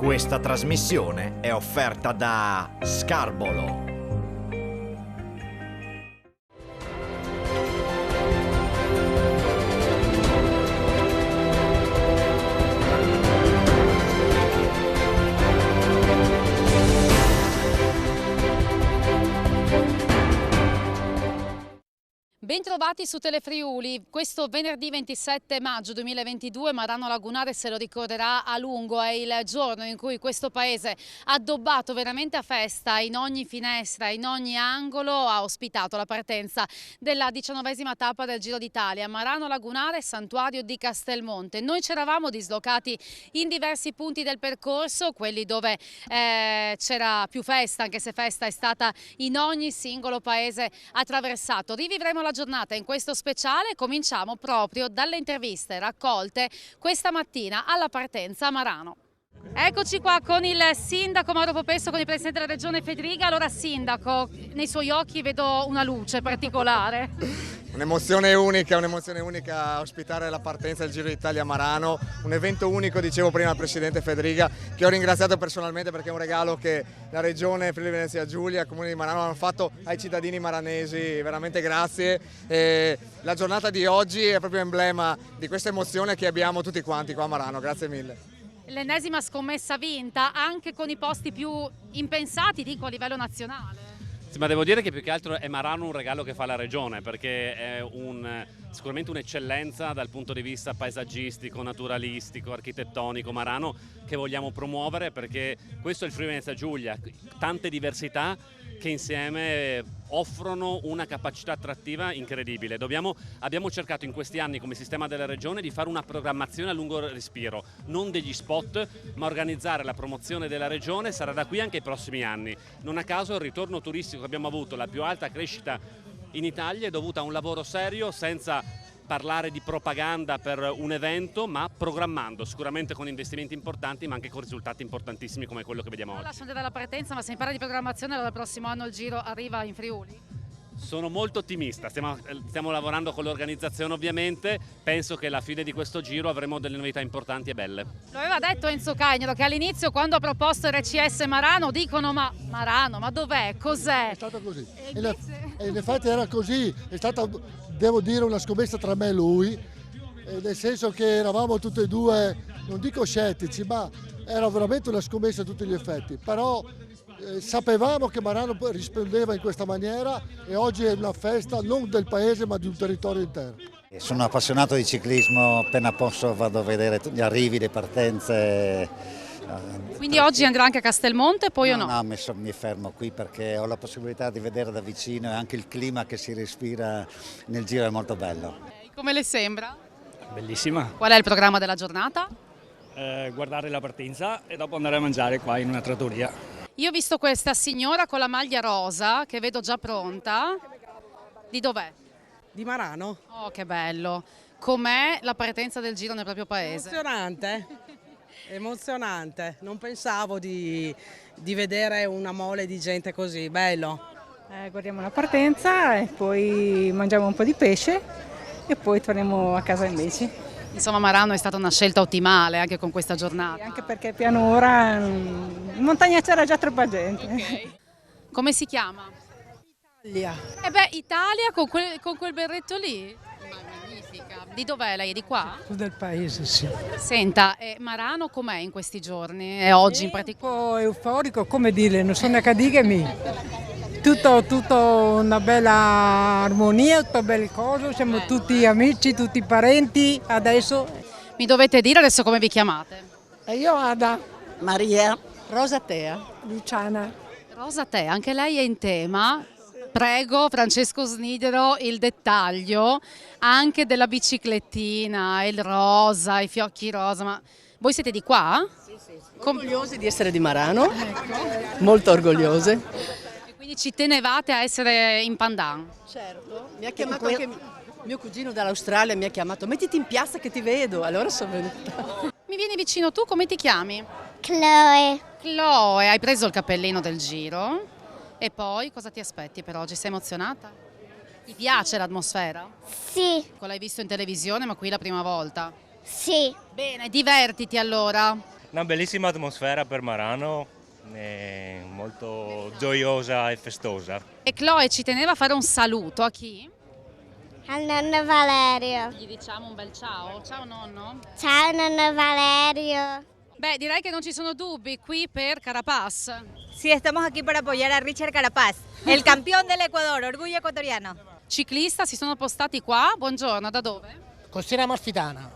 Questa trasmissione è offerta da Scarbolo. Bentrovati su Telefriuli. Questo venerdì 27 maggio 2022 Marano Lagunare se lo ricorderà a lungo, è il giorno in cui questo paese ha addobbato veramente a festa in ogni finestra, in ogni angolo, ha ospitato la partenza della 19ª tappa del Giro d'Italia. Marano Lagunare, santuario di Castelmonte. Noi ci eravamo dislocati in diversi punti del percorso, quelli dove c'era più festa, anche se festa è stata in ogni singolo paese attraversato. Rivivremo la giornata in questo speciale, cominciamo proprio dalle interviste raccolte questa mattina alla partenza a Marano. Eccoci qua con il sindaco Mauro Popesso, con il presidente della regione Fedriga. Allora sindaco, nei suoi occhi vedo una luce particolare. Un'emozione unica ospitare la partenza del Giro d'Italia a Marano, un evento unico, dicevo prima al presidente Fedriga, che ho ringraziato personalmente perché è un regalo che la regione Friuli Venezia Giulia, il comune di Marano hanno fatto ai cittadini maranesi, veramente grazie. La giornata di oggi è proprio emblema di questa emozione che abbiamo tutti quanti qua a Marano, grazie mille. L'ennesima scommessa vinta anche con i posti più impensati, dico a livello nazionale. Sì, ma devo dire che più che altro è Marano un regalo che fa la regione, perché è sicuramente un'eccellenza dal punto di vista paesaggistico, naturalistico, architettonico Marano, che vogliamo promuovere, perché questo è il Friuli Venezia Giulia, tante diversità che insieme offrono una capacità attrattiva incredibile. Abbiamo cercato in questi anni come sistema della regione di fare una programmazione a lungo respiro, non degli spot, ma organizzare la promozione della regione sarà da qui anche ai prossimi anni. Non a caso il ritorno turistico che abbiamo avuto, la più alta crescita in Italia, è dovuta a un lavoro serio, senza parlare di propaganda per un evento, ma programmando, sicuramente con investimenti importanti, ma anche con risultati importantissimi come quello che vediamo oggi. Lasciate dalla partenza, ma se mi parla di programmazione, allora il prossimo anno il Giro arriva in Friuli? Sono molto ottimista, stiamo lavorando con l'organizzazione ovviamente, penso che alla fine di questo Giro avremo delle novità importanti e belle. Lo aveva detto Enzo Cagnero che all'inizio, quando ha proposto RCS Marano, dicono ma Marano, ma dov'è, cos'è? È stato così, e in effetti era così, è stata, devo dire, una scommessa tra me e lui, nel senso che eravamo tutti e due, non dico scettici, ma era veramente una scommessa a tutti gli effetti, però sapevamo che Marano rispondeva in questa maniera e oggi è una festa non del paese ma di un territorio intero. Sono appassionato di ciclismo, appena posso vado a vedere gli arrivi, le partenze. Quindi oggi andrà anche a Castelmonte poi o no? No, mi fermo qui perché ho la possibilità di vedere da vicino e anche il clima che si respira nel Giro è molto bello. Come le sembra? Bellissima. Qual è il programma della giornata? Guardare la partenza e dopo andare a mangiare qua in una trattoria. Io ho visto questa signora con la maglia rosa che vedo già pronta. Di dov'è? Di Marano. Oh, che bello. Com'è la partenza del Giro nel proprio paese? Emozionante, emozionante. Non pensavo di vedere una mole di gente così, bello. Guardiamo la partenza e poi mangiamo un po' di pesce e poi torniamo a casa invece. Insomma Marano è stata una scelta ottimale anche con questa giornata. Anche perché pianura, in montagna c'era già troppa gente. Okay. Come si chiama? Italia. Italia con quel berretto lì? Ma magnifica. Di dov'è lei? È di qua? Del paese, sì. Senta, Marano com'è in questi giorni e oggi in particolare? Un po' euforico, come dire, non sono cadigami. Tutto una bella armonia, tutte belle cose, siamo tutti amici, tutti parenti adesso. Mi dovete dire adesso come vi chiamate? E io Ada. Maria. Rosatea. Luciana. Rosatea, anche lei è in tema. Prego Francesco Snidero il dettaglio anche della biciclettina, il rosa, i fiocchi rosa, ma voi siete di qua? Sì. Orgogliose di essere di Marano, molto orgogliose. Quindi ci tenevate a essere in pandan? Certo, mi ha chiamato anche mio cugino dall'Australia, mi ha chiamato mettiti in piazza che ti vedo, allora sono venuta. Mi vieni vicino tu, come ti chiami? Chloe. Chloe, hai preso il cappellino del Giro e poi cosa ti aspetti per oggi? Sei emozionata? Ti piace l'atmosfera? Sì. L'hai visto in televisione ma qui la prima volta? Sì. Bene, divertiti allora. Una bellissima atmosfera per Marano, molto gioiosa e festosa. E Chloe ci teneva a fare un saluto a chi? Al nonno Valerio. Gli diciamo un bel ciao. Ciao nonno. Ciao nonno Valerio. Beh, direi che non ci sono dubbi qui per Carapaz. Sí, estamos aquí para apoyar a Richard Carapaz, el campeón del Ecuador, orgullo ecuatoriano. Ciclista, si sono postati qua. Buongiorno, da dove? Costiera Amalfitana.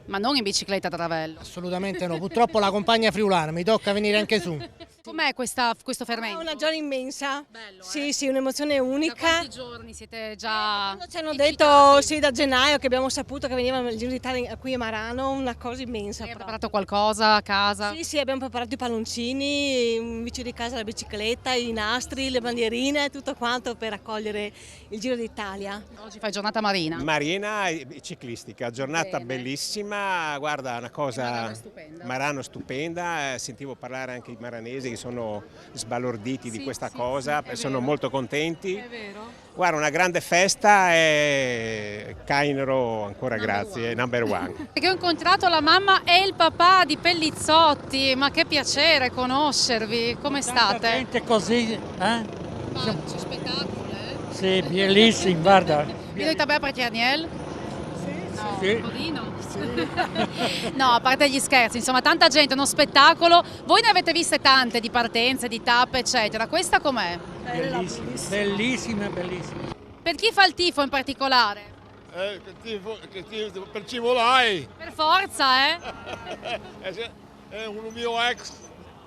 Ma non in bicicletta da Ravello. Assolutamente no, purtroppo la compagna friulana, mi tocca venire anche su. Com'è questo fermento? È una gioia immensa, Bello, sì, un'emozione unica. Da quanti giorni siete già Ci hanno detto sì, da gennaio che abbiamo saputo che veniva il Giro d'Italia qui a Marano, una cosa immensa. Hai preparato qualcosa a casa? Sì, abbiamo preparato i palloncini, vicino di casa la bicicletta, i nastri, le bandierine, tutto quanto per accogliere il Giro d'Italia. Oggi fai giornata marina? Marina e ciclistica, giornata bellissima, guarda una cosa, Marano stupenda, sentivo parlare anche i maranesi che sono sbalorditi di questa cosa, sono molto contenti. È vero. Guarda, una grande festa e Cainero ancora grazie, number one. Perché ho incontrato la mamma e il papà di Pellizzotti, ma che piacere conoscervi, come state? Gente così, C'è spettacolo, Sì, bellissimo, guarda. Vino di tabè per Chiarniel? Sì. Un podino? No, a parte gli scherzi, insomma tanta gente, uno spettacolo. Voi ne avete viste tante di partenze, di tappe eccetera, questa com'è? Bellissima. Per chi fa il tifo in particolare? Per Civolai. Per forza, È un mio ex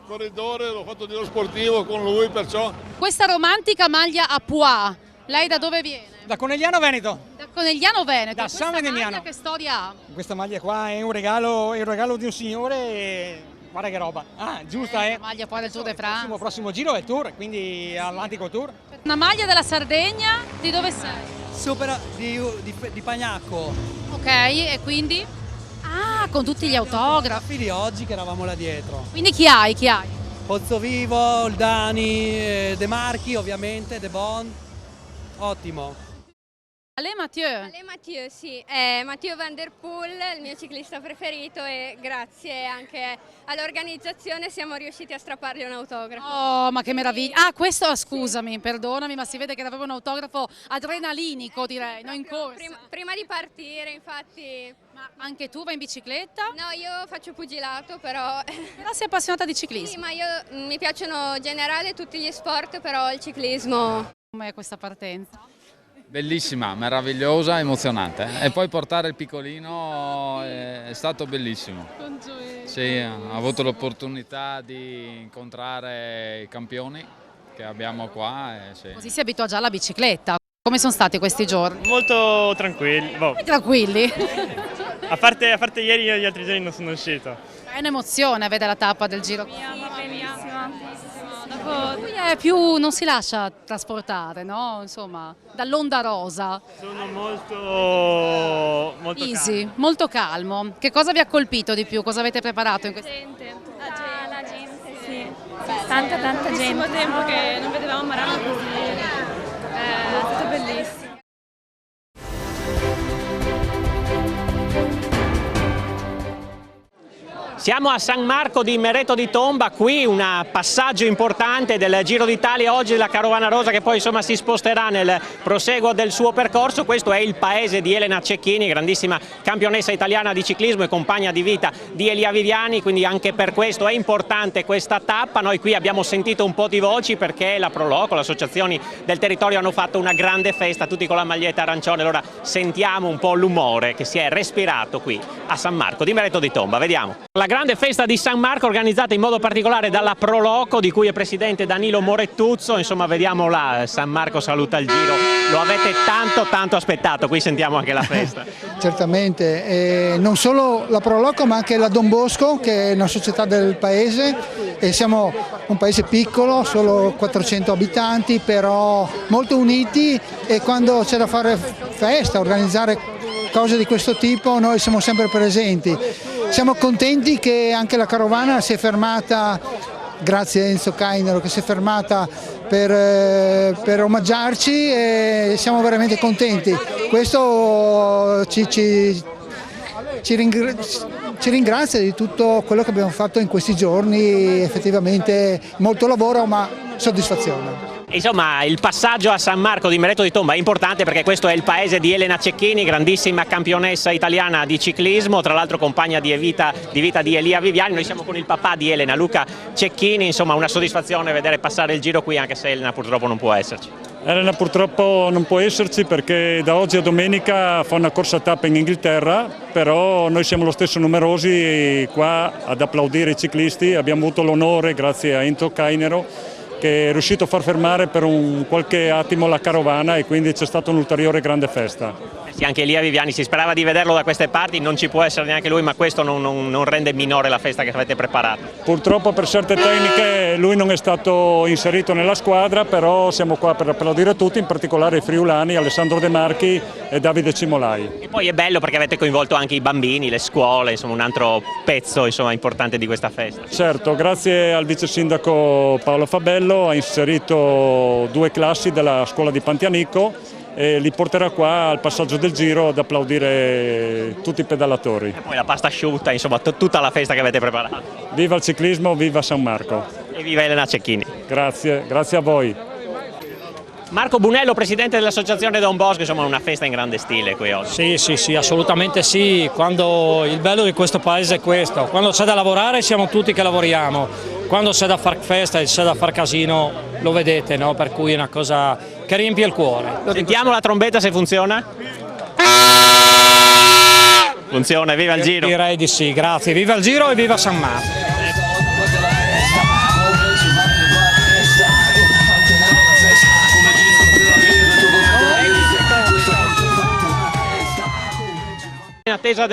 corridore, l'ho fatto dello sportivo con lui, perciò. Questa romantica maglia a pois, lei da dove viene? Da Conegliano Veneto. Da Conegliano Veneto. Da San Emiliano. Che storia ha? Questa maglia qua è un regalo di un signore e guarda che roba. Giusta, La maglia poi del Tour de France. Il prossimo giro è il Tour, quindi Atlantico Tour. Una maglia della Sardegna, di dove sei? Supera di Pagnacco. Ok, e quindi? Ah, con tutti gli autografi. Di oggi che eravamo là dietro. Quindi chi hai? Pozzovivo, Oldani, De Marchi ovviamente, De Bon. Ottimo. Ale Mathieu, sì, Mathieu Van Der Poel, il mio ciclista preferito e grazie anche all'organizzazione siamo riusciti a strappargli un autografo. Oh, ma che meraviglia! Ah, questo, scusami, perdonami, ma si vede che aveva un autografo adrenalinico, direi, no, in corsa. Prima di partire, infatti. Ma anche tu vai in bicicletta? No, io faccio pugilato, però. Però sei appassionata di ciclismo? Sì, ma mi piacciono in generale tutti gli sport, però il ciclismo. Com'è questa partenza? Bellissima, meravigliosa, emozionante. E poi portare il piccolino è stato bellissimo. Sì, ho avuto l'opportunità di incontrare i campioni che abbiamo qua. Sì. Così si abitua già alla bicicletta. Come sono stati questi giorni? Molto tranquilli. Tranquilli? A parte ieri, io gli altri giorni non sono uscito. È un'emozione vedere la tappa del Giro. Lui è più, non si lascia trasportare, no? Insomma, dall'onda rosa. Sono molto easy, molto calmo. Che cosa vi ha colpito di più? Cosa avete preparato in questo? La gente, sì. Tanta gente. Tantissimo tempo che non vedevamo Marano così. È stato bellissimo. Siamo a San Marco di Mereto di Tomba, qui un passaggio importante del Giro d'Italia oggi della Carovana Rosa che poi insomma si sposterà nel proseguo del suo percorso. Questo è il paese di Elena Cecchini, grandissima campionessa italiana di ciclismo e compagna di vita di Elia Viviani, quindi anche per questo è importante questa tappa. Noi qui abbiamo sentito un po' di voci perché la Proloco, le associazioni del territorio hanno fatto una grande festa, tutti con la maglietta arancione, allora sentiamo un po' l'umore che si è respirato qui a San Marco di Mereto di Tomba, vediamo. La grande festa di San Marco organizzata in modo particolare dalla Proloco di cui è presidente Danilo Morettuzzo, insomma vediamo là, San Marco saluta il Giro, lo avete tanto aspettato, qui sentiamo anche la festa. Certamente, non solo la Proloco ma anche la Don Bosco che è una società del paese e siamo un paese piccolo, solo 400 abitanti però molto uniti e quando c'è da fare festa, organizzare cose di questo tipo noi siamo sempre presenti. Siamo contenti che anche la carovana si è fermata, grazie a Enzo Cainero, che si è fermata per omaggiarci e siamo veramente contenti. Questo ci ci ringrazia di tutto quello che abbiamo fatto in questi giorni, effettivamente molto lavoro ma soddisfazione. Insomma, il passaggio a San Marco di Meleto di Tomba è importante perché questo è il paese di Elena Cecchini, grandissima campionessa italiana di ciclismo, tra l'altro compagna di vita di Elia Viviani. Noi siamo con il papà di Elena, Luca Cecchini, insomma una soddisfazione vedere passare il Giro qui, anche se Elena purtroppo non può esserci. Elena purtroppo non può esserci perché da oggi a domenica fa una corsa a tappa in Inghilterra, però noi siamo lo stesso numerosi qua ad applaudire i ciclisti. Abbiamo avuto l'onore, grazie a Enzo Cainero, che è riuscito a far fermare per un qualche attimo la carovana e quindi c'è stata un'ulteriore grande festa. Sì, anche Elia Viviani, si sperava di vederlo da queste parti, non ci può essere neanche lui, ma questo non rende minore la festa che avete preparato. Purtroppo per certe tecniche lui non è stato inserito nella squadra, però siamo qua per applaudire tutti, in particolare i friulani, Alessandro De Marchi e Davide Cimolai. E poi è bello perché avete coinvolto anche i bambini, le scuole, insomma un altro pezzo importante di questa festa. Certo, grazie al vice sindaco Paolo Fabello ha inserito 2 classi della scuola di Pantianico e li porterà qua al passaggio del Giro ad applaudire tutti i pedalatori. E poi la pasta asciutta, insomma tutta la festa che avete preparato. Viva il ciclismo, viva San Marco. E viva Elena Cecchini. Grazie, grazie a voi. Marco Bunello, presidente dell'associazione Don Bosco, insomma una festa in grande stile qui oggi. Sì, assolutamente sì. Quando il bello di questo paese è questo, quando c'è da lavorare siamo tutti che lavoriamo, quando c'è da far festa e c'è da far casino lo vedete, no? Per cui è una cosa che riempie il cuore. Sentiamo la trombetta se funziona. Funziona, viva il Giro. Direi di sì, grazie, viva il Giro e viva San Marco. In attesa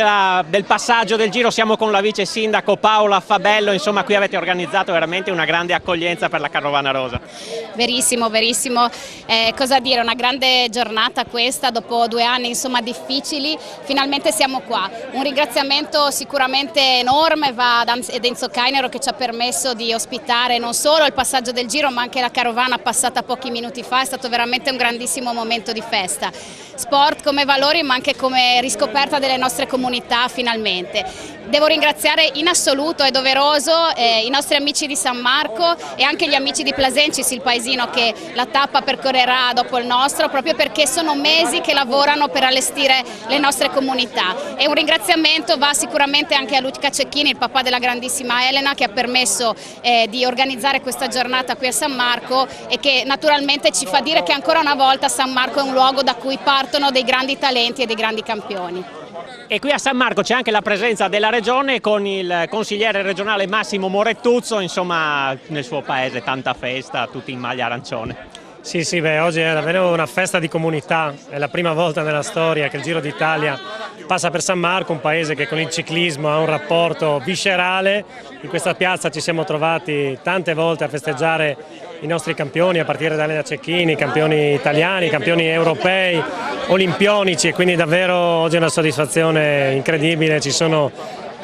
del passaggio del Giro siamo con la vice sindaco Paola Fabello, insomma qui avete organizzato veramente una grande accoglienza per la Carovana Rosa. Verissimo, cosa dire, una grande giornata questa, dopo 2 anni insomma difficili, finalmente siamo qua. Un ringraziamento sicuramente enorme va ad Enzo Cainero che ci ha permesso di ospitare non solo il passaggio del Giro ma anche la carovana passata pochi minuti fa, è stato veramente un grandissimo momento di festa. Sport come valori ma anche come riscoperta delle nostre comunità finalmente. Devo ringraziare in assoluto, è doveroso, i nostri amici di San Marco e anche gli amici di Plasencis, il paesino che la tappa percorrerà dopo il nostro, proprio perché sono mesi che lavorano per allestire le nostre comunità. E un ringraziamento va sicuramente anche a Luca Cecchini, il papà della grandissima Elena, che ha permesso di organizzare questa giornata qui a San Marco e che naturalmente ci fa dire che ancora una volta San Marco è un luogo da cui partono dei grandi talenti e dei grandi campioni. E qui a San Marco c'è anche la presenza della regione con il consigliere regionale Massimo Morettuzzo, insomma nel suo paese tanta festa, tutti in maglia arancione. Sì, oggi è davvero una festa di comunità, è la prima volta nella storia che il Giro d'Italia passa per San Marco, un paese che con il ciclismo ha un rapporto viscerale. In questa piazza ci siamo trovati tante volte a festeggiare i nostri campioni, a partire da Elena Cecchini, campioni italiani, campioni europei, olimpionici, e quindi davvero oggi è una soddisfazione incredibile, ci sono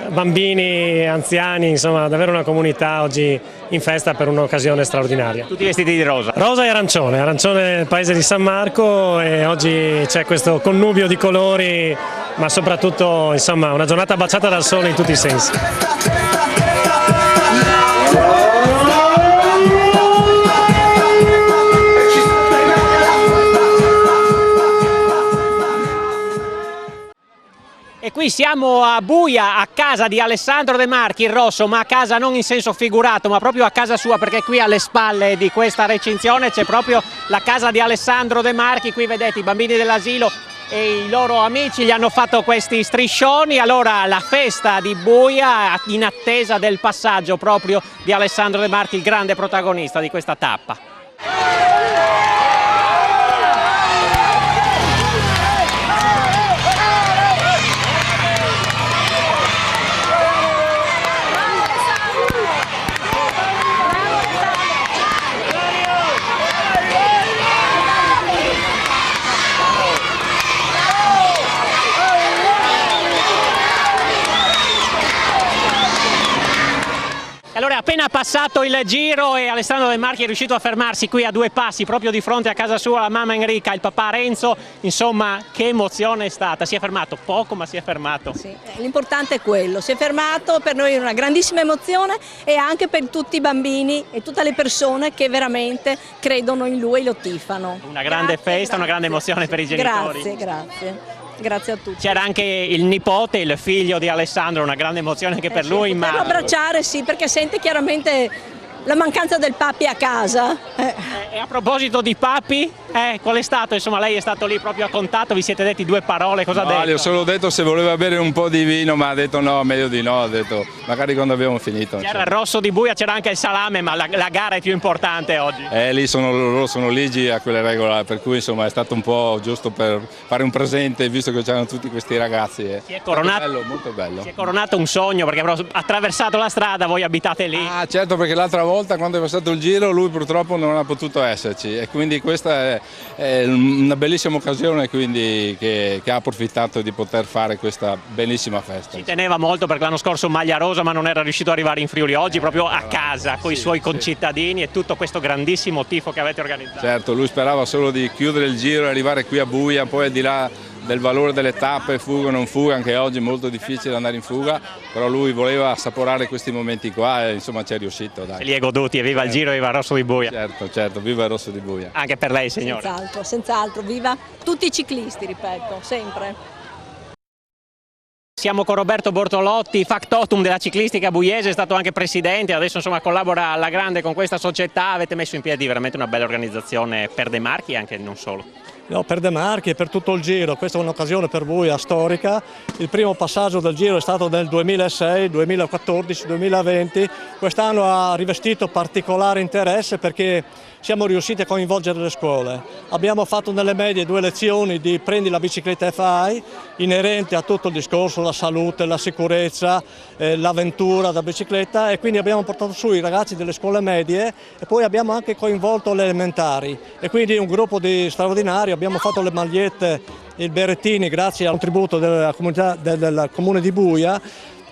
bambini, anziani, insomma davvero una comunità oggi in festa per un'occasione straordinaria. Tutti vestiti di rosa. Rosa e arancione, arancione nel paese di San Marco, e oggi c'è questo connubio di colori, ma soprattutto insomma una giornata baciata dal sole in tutti i sensi. E qui siamo a Buia, a casa di Alessandro De Marchi, il rosso, ma a casa non in senso figurato, ma proprio a casa sua, perché qui alle spalle di questa recinzione c'è proprio la casa di Alessandro De Marchi. Qui vedete i bambini dell'asilo e i loro amici gli hanno fatto questi striscioni. Allora la festa di Buia in attesa del passaggio proprio di Alessandro De Marchi, il grande protagonista di questa tappa. Allora Signore, appena passato il Giro e Alessandro De Marchi è riuscito a fermarsi qui a 2 passi, proprio di fronte a casa sua, la mamma Enrica, il papà Renzo. Insomma, che emozione è stata. Si è fermato poco, ma si è fermato. Sì, l'importante è quello, si è fermato, per noi è una grandissima emozione e anche per tutti i bambini e tutte le persone che veramente credono in lui e lo tifano. Una grande festa, una grande emozione per i genitori. Grazie a tutti. C'era anche il nipote, il figlio di Alessandro, una grande emozione anche per lui. Poterlo abbracciare, sì, perché sente chiaramente la mancanza del papi a casa. E a proposito di papi, qual è stato? Insomma, lei è stato lì proprio a contatto, vi siete detti 2 parole, cosa ha detto? Gli ho solo detto se voleva bere un po' di vino, ma ha detto no, meglio di no, ha detto magari quando abbiamo finito. C'era il rosso di Buia, c'era anche il salame, ma la gara è più importante oggi. Lì loro sono ligi a quelle regole, per cui insomma è stato un po' giusto per fare un presente, visto che c'erano tutti questi ragazzi. Si è coronato, molto bello. Si è coronato un sogno, perché ha attraversato la strada, voi abitate lì. Ah certo, perché l'altra volta quando è passato il Giro lui purtroppo non ha potuto esserci e quindi questa è una bellissima occasione, quindi che ha approfittato di poter fare questa bellissima festa. Ci teneva molto perché l'anno scorso maglia rosa, ma non era riuscito ad arrivare in Friuli. Oggi proprio a casa con i suoi concittadini e tutto questo grandissimo tifo che avete organizzato. Certo, lui sperava solo di chiudere il Giro e arrivare qui a Buia, poi al di là del valore delle tappe, fuga o non fuga, anche oggi è molto difficile andare in fuga, però lui voleva assaporare questi momenti qua e insomma ci è riuscito. Dai. Se li è goduti e viva il Giro e viva il Rosso di Buia. Certo, viva il Rosso di Buia. Anche per lei, signore. Senz'altro, viva tutti i ciclisti, ripeto, sempre. Siamo con Roberto Bortolotti, factotum della ciclistica buiese, è stato anche presidente, adesso insomma collabora alla grande con questa società, avete messo in piedi veramente una bella organizzazione per De Marchi e anche non solo. No, per De Marchi e per tutto il Giro, questa è un'occasione per Buia storica. Il primo passaggio del Giro è stato nel 2006, 2014, 2020, quest'anno ha rivestito particolare interesse perché siamo riusciti a coinvolgere le scuole. Abbiamo fatto nelle medie 2 lezioni di Prendi la bicicletta e fai, inerenti a tutto il discorso, la salute, la sicurezza, l'avventura da bicicletta, e quindi abbiamo portato su i ragazzi delle scuole medie e poi abbiamo anche coinvolto le elementari e quindi un gruppo straordinario, abbiamo fatto le magliette, i berrettini grazie al contributo della comunità del comune di Buia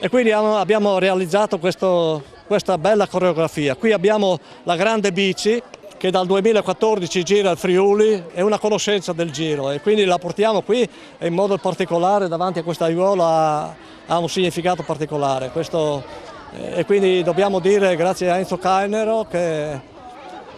e quindi abbiamo realizzato questa bella coreografia. Qui abbiamo la grande bici che dal 2014 gira il Friuli, è una conoscenza del Giro e quindi la portiamo qui e in modo particolare davanti a questa aiuola ha un significato particolare. E quindi dobbiamo dire grazie a Enzo Cainero che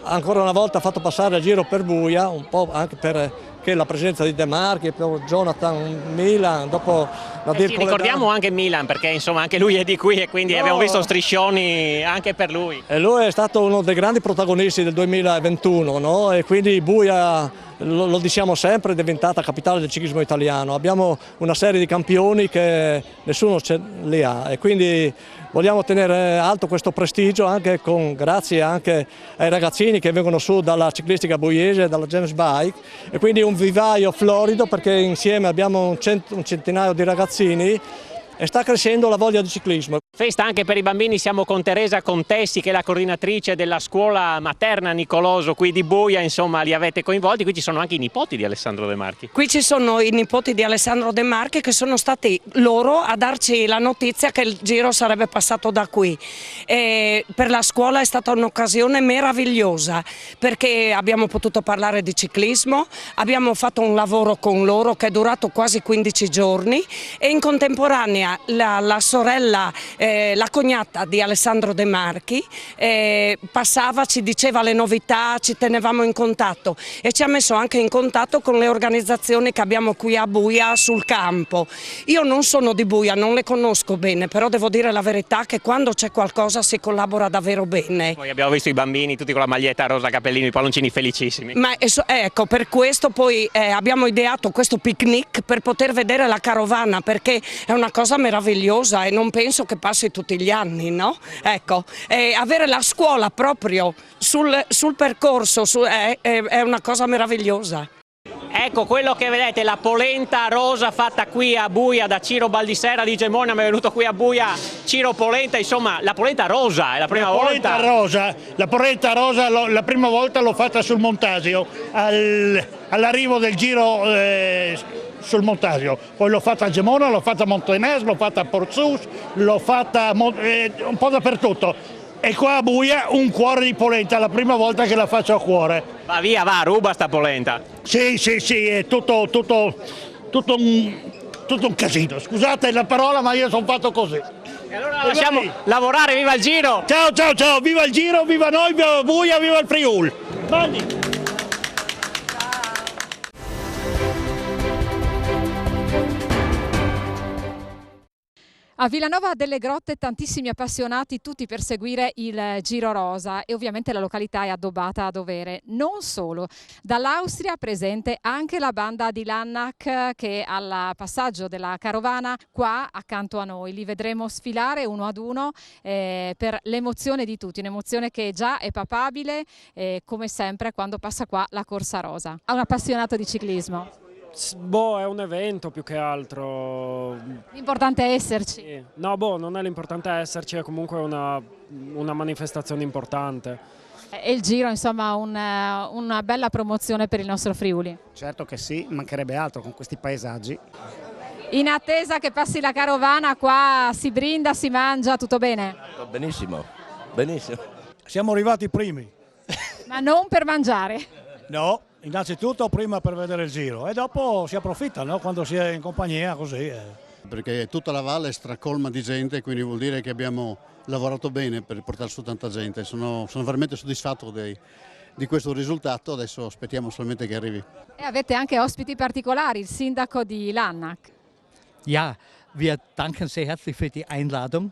ancora una volta ha fatto passare il Giro per Buia, un po' anche perché la presenza di De Marchi, per Jonathan Milan, dopo la Ci ricordiamo anche Milan perché insomma anche lui è di qui e quindi abbiamo visto striscioni anche per lui. E lui è stato uno dei grandi protagonisti del 2021, no? E quindi Buia, lo diciamo sempre, è diventata capitale del ciclismo italiano. Abbiamo una serie di campioni che nessuno li ha e quindi vogliamo tenere alto questo prestigio anche grazie anche ai ragazzini che vengono su dalla ciclistica buiese, dalla James Bike, e quindi un vivaio florido perché insieme abbiamo un centinaio di ragazzini e sta crescendo la voglia di ciclismo. Festa anche per i bambini, siamo con Teresa Contessi che è la coordinatrice della scuola materna Nicoloso qui di Buia, insomma li avete coinvolti, qui ci sono anche i nipoti di Alessandro De Marchi. Qui ci sono i nipoti di Alessandro De Marchi che sono stati loro a darci la notizia che il Giro sarebbe passato da qui. E per la scuola è stata un'occasione meravigliosa perché abbiamo potuto parlare di ciclismo, abbiamo fatto un lavoro con loro che è durato quasi 15 giorni e in contemporanea la sorella, la cognata di Alessandro De Marchi passava, ci diceva le novità, ci tenevamo in contatto e ci ha messo anche in contatto con le organizzazioni che abbiamo qui a Buia sul campo. Io non sono di Buia, non le conosco bene, però devo dire la verità che quando c'è qualcosa si collabora davvero bene. Poi abbiamo visto i bambini tutti con la maglietta rosa, capellini, i palloncini felicissimi. Ma ecco, per questo poi abbiamo ideato questo picnic per poter vedere la carovana perché è una cosa meravigliosa e non penso che passi tutti gli anni, no? Ecco, avere la scuola proprio sul percorso è una cosa meravigliosa. Ecco quello che vedete, la polenta rosa fatta qui a Buia da Ciro Baldissera di Gemona, mi è venuto qui a Buia Ciro Polenta, insomma la polenta rosa è la prima volta. La polenta rosa la prima volta l'ho fatta sul Montasio, all'arrivo del Giro sul Montasio, poi l'ho fatta a Gemona, l'ho fatta a Montenez, l'ho fatta a Porzus, l'ho fatta un po' dappertutto. e qua a Buia un cuore di polenta, la prima volta che la faccio a cuore. Va via, va, ruba sta polenta. Sì, è tutto un casino, scusate la parola ma io sono fatto così. E allora lasciamo lavorare, viva il Giro! Ciao, viva il Giro, viva noi, viva Buia, viva il Friuli! Mandi. A Villanova delle Grotte tantissimi appassionati, tutti per seguire il Giro Rosa, e ovviamente la località è addobbata a dovere. Non solo, dall'Austria presente anche la banda di Lannac che al passaggio della carovana qua accanto a noi. Li vedremo sfilare uno ad uno per l'emozione di tutti, un'emozione che già è papabile come sempre quando passa qua la Corsa Rosa. A un appassionato di ciclismo. Boh, è un evento più che altro. L'importante è esserci. Sì. No, boh, non è l'importante esserci, è comunque una manifestazione importante. E il Giro, insomma, una bella promozione per il nostro Friuli. Certo che sì, mancherebbe altro con questi paesaggi. In attesa che passi la carovana, qua si brinda, si mangia, tutto bene? Benissimo, benissimo. Siamo arrivati primi. Ma non per mangiare? No. Innanzitutto prima per vedere il giro e dopo si approfitta, no? Quando si è in compagnia così. Perché tutta la valle è stracolma di gente, quindi vuol dire che abbiamo lavorato bene per portare su tanta gente. Sono veramente soddisfatto di questo risultato, adesso aspettiamo solamente che arrivi. E avete anche ospiti particolari, il sindaco di Lannac. Ja, wir danken sehr herzlich für die Einladung.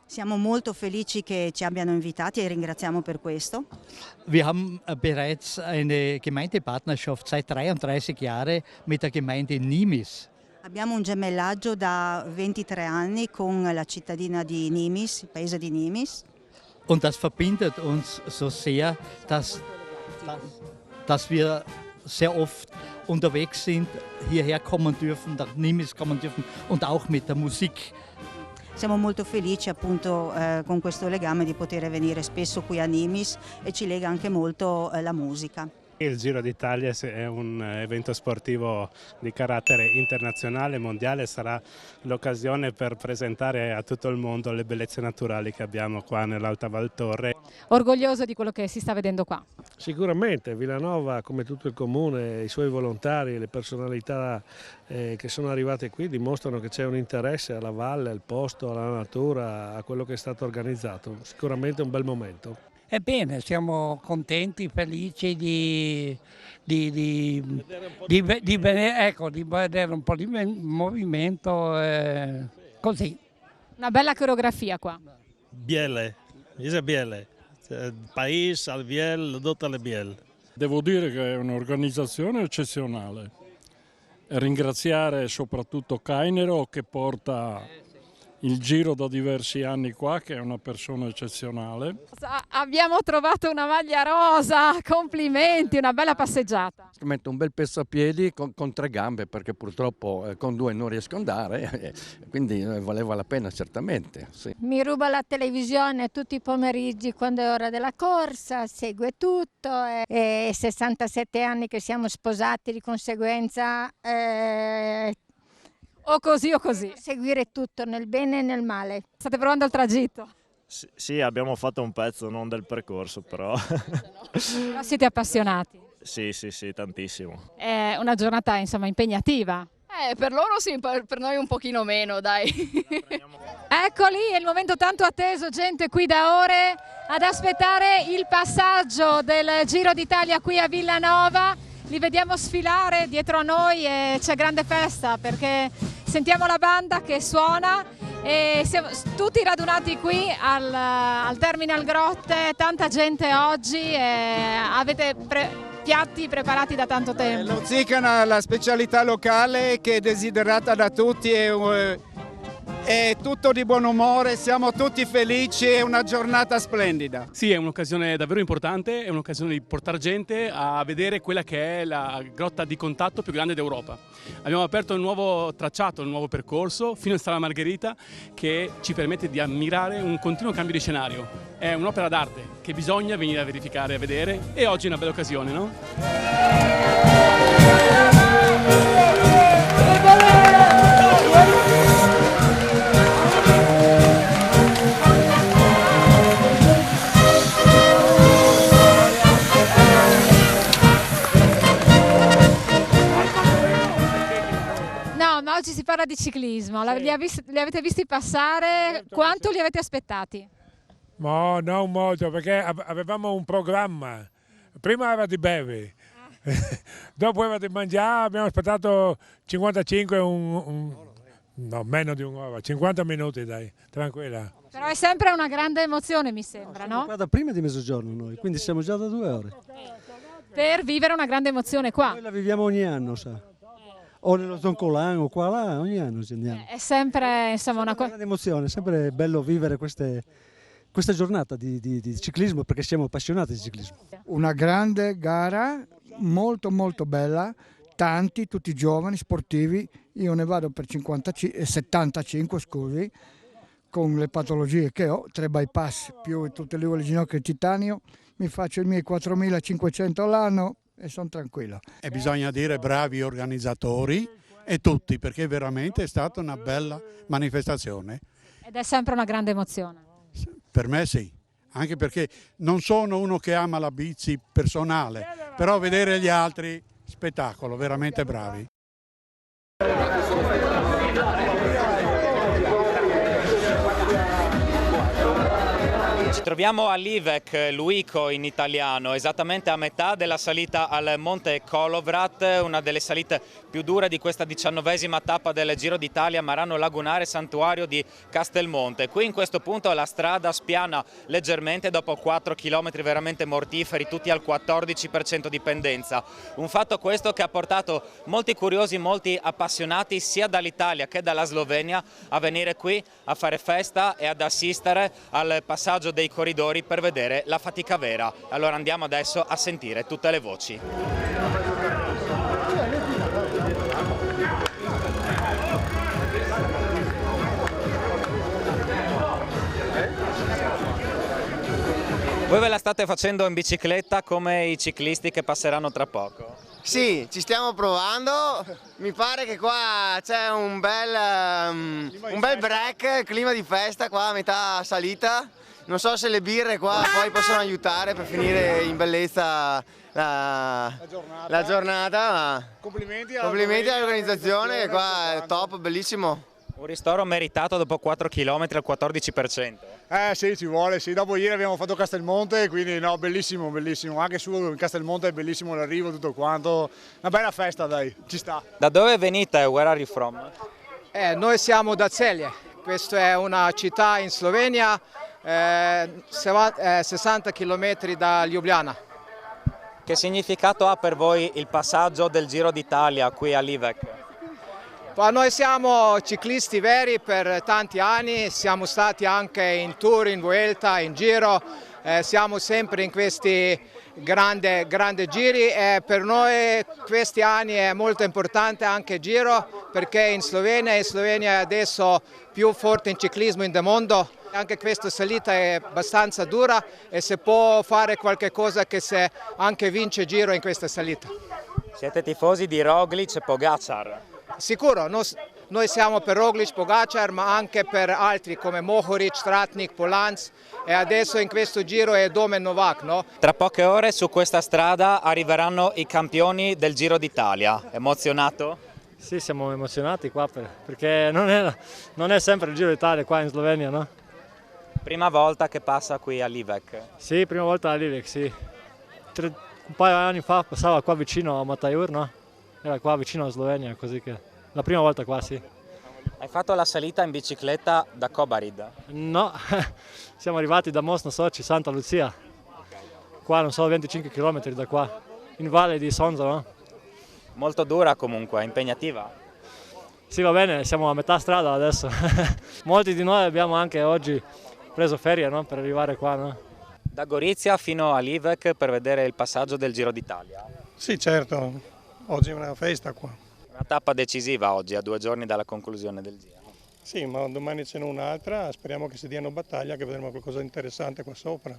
Siamo molto felici che ci abbiano invitati e ringraziamo per questo. Wir haben bereits eine Gemeindepartnerschaft seit 33 Jahren mit der Gemeinde Nimis. Abbiamo un gemellaggio da 23 anni con la cittadina di Nimis, il paese di Nimis. Und das verbindet uns so sehr, dass wir sehr oft unterwegs sind, hierher kommen dürfen, nach Nimis kommen dürfen und auch mit der Musik. Siamo molto felici appunto con questo legame di poter venire spesso qui a Nimis e ci lega anche molto la musica. Il Giro d'Italia è un evento sportivo di carattere internazionale e mondiale, sarà l'occasione per presentare a tutto il mondo le bellezze naturali che abbiamo qua nell'Alta Val Torre. Orgoglioso di quello che si sta vedendo qua? Sicuramente, Villanova come tutto il comune, i suoi volontari, le personalità che sono arrivate qui dimostrano che c'è un interesse alla valle, al posto, alla natura, a quello che è stato organizzato. Sicuramente un bel momento. Ebbene, siamo contenti, felici di vedere un po' di movimento così. Una bella coreografia qua. Biele, è biele. Il paese al biel, dotta le biel. Devo dire che è un'organizzazione eccezionale. E ringraziare soprattutto Cainero che porta il Giro da diversi anni qua, che è una persona eccezionale. Abbiamo trovato una maglia rosa, complimenti, una bella passeggiata. Metto un bel pezzo a piedi con 3 gambe perché purtroppo con 2 non riesco ad andare, quindi valeva la pena certamente. Sì. Mi ruba la televisione tutti i pomeriggi quando è ora della corsa, segue tutto e 67 anni che siamo sposati, di conseguenza o così o così. Seguire tutto nel bene e nel male. State provando il tragitto? Sì, abbiamo fatto un pezzo, non del percorso però. Però siete appassionati? Sì, tantissimo. È una giornata insomma impegnativa. Per loro sì, per noi un pochino meno, dai. Eccoli, è il momento tanto atteso, gente qui da ore ad aspettare il passaggio del Giro d'Italia qui a Villanova. Li vediamo sfilare dietro a noi e c'è grande festa perché sentiamo la banda che suona e siamo tutti radunati qui al Terminal Grotte, tanta gente oggi e avete piatti preparati da tanto tempo. Lo Zicana, la specialità locale che è desiderata da tutti, è tutto di buon umore, siamo tutti felici, è una giornata splendida. Sì, è un'occasione davvero importante, è un'occasione di portare gente a vedere quella che è la grotta di contatto più grande d'Europa. Abbiamo aperto un nuovo tracciato, un nuovo percorso fino a Sala Margherita che ci permette di ammirare un continuo cambio di scenario. È un'opera d'arte che bisogna venire a verificare, a vedere e oggi è una bella occasione, no? di ciclismo, li avete visti passare, quanto li avete aspettati? No, non molto, perché avevamo un programma. Prima era di bere, dopo era di mangiare, abbiamo aspettato 55, no, meno di un'ora, 50 minuti dai, tranquilla. Però è sempre una grande emozione, mi sembra, no? Qua da prima di mezzogiorno noi, quindi siamo già da 2 ore. Per vivere una grande emozione qua. Noi la viviamo ogni anno, sa. O nello Zoncolan o qua là, ogni anno ci andiamo. È sempre, insomma, una grande emozione, è sempre bello vivere questa giornata di ciclismo, perché siamo appassionati di ciclismo. Una grande gara, molto molto bella, tutti giovani, sportivi, io ne vado per 75, scusi, con le patologie che ho, 3 bypass più tutte le ginocchia in titanio, mi faccio i miei 4.500 all'anno e sono tranquillo. E bisogna dire bravi organizzatori e tutti, perché veramente è stata una bella manifestazione. Ed è sempre una grande emozione. Per me sì, anche perché non sono uno che ama la bici personale, però vedere gli altri, spettacolo, veramente bravi. Ci troviamo a Livec, Luico in italiano, esattamente a metà della salita al Monte Kolovrat, una delle salite più dure di questa 19ª tappa del Giro d'Italia, Marano Lagunare, santuario di Castelmonte. Qui in questo punto la strada spiana leggermente dopo 4 km veramente mortiferi, tutti al 14% di pendenza. Un fatto questo che ha portato molti curiosi, molti appassionati sia dall'Italia che dalla Slovenia a venire qui a fare festa e ad assistere al passaggio dei corridori per vedere la fatica vera. Allora andiamo adesso a sentire tutte le voci. Voi ve la state facendo in bicicletta come i ciclisti che passeranno tra poco? Sì, ci stiamo provando, mi pare che qua c'è un bel break, clima di festa qua a metà salita. Non so se le birre qua poi possono aiutare per finire in bellezza la giornata, ma complimenti all'organizzazione che qua è top, bellissimo. Un ristoro meritato dopo 4 km al 14%. Sì, ci vuole, sì. Dopo ieri abbiamo fatto Castelmonte, quindi no, bellissimo, bellissimo. Anche su in Castelmonte è bellissimo l'arrivo, tutto quanto. Una bella festa, dai, ci sta. Da dove venite? Where are you from? Noi siamo da Celje, questa è una città in Slovenia, 60 km da Ljubljana. Che significato ha per voi il passaggio del Giro d'Italia qui a Livec? Noi siamo ciclisti veri per tanti anni, siamo stati anche in Tour, in Vuelta, in Giro, siamo sempre in questi grandi giri e per noi questi anni è molto importante anche Giro perché in Slovenia è adesso più forte in ciclismo nel mondo. Anche questa salita è abbastanza dura e si può fare qualche cosa che se anche vince Giro in questa salita. Siete tifosi di Roglic e Pogacar? Sicuro, noi siamo per Roglic, Pogacar, ma anche per altri come Mohoric, Stratnik, Polans e adesso in questo giro è Domen Novak, no? Tra poche ore su questa strada arriveranno i campioni del Giro d'Italia. Emozionato? Sì, siamo emozionati qua perché non è sempre il Giro d'Italia qua in Slovenia, no? Prima volta che passa qui a Livec? Sì, prima volta a Livec, sì. Un paio di anni fa passava qua vicino a Matajur, no? Era qua vicino alla Slovenia, così che la prima volta qua, sì. Hai fatto la salita in bicicletta da Kobarid? No, siamo arrivati da Most na Soči, Santa Lucia. Qua non so, 25 km da qua, in valle di Sonza, no? Molto dura comunque, impegnativa? Sì, va bene, siamo a metà strada adesso. Molti di noi abbiamo anche oggi preso ferie, no? Per arrivare qua, no? Da Gorizia fino a Livec per vedere il passaggio del Giro d'Italia? Sì, certo. Oggi è una festa qua. Una tappa decisiva oggi, a 2 giorni dalla conclusione del Giro. Sì, ma domani c'è un'altra, speriamo che si diano battaglia, che vedremo qualcosa di interessante qua sopra.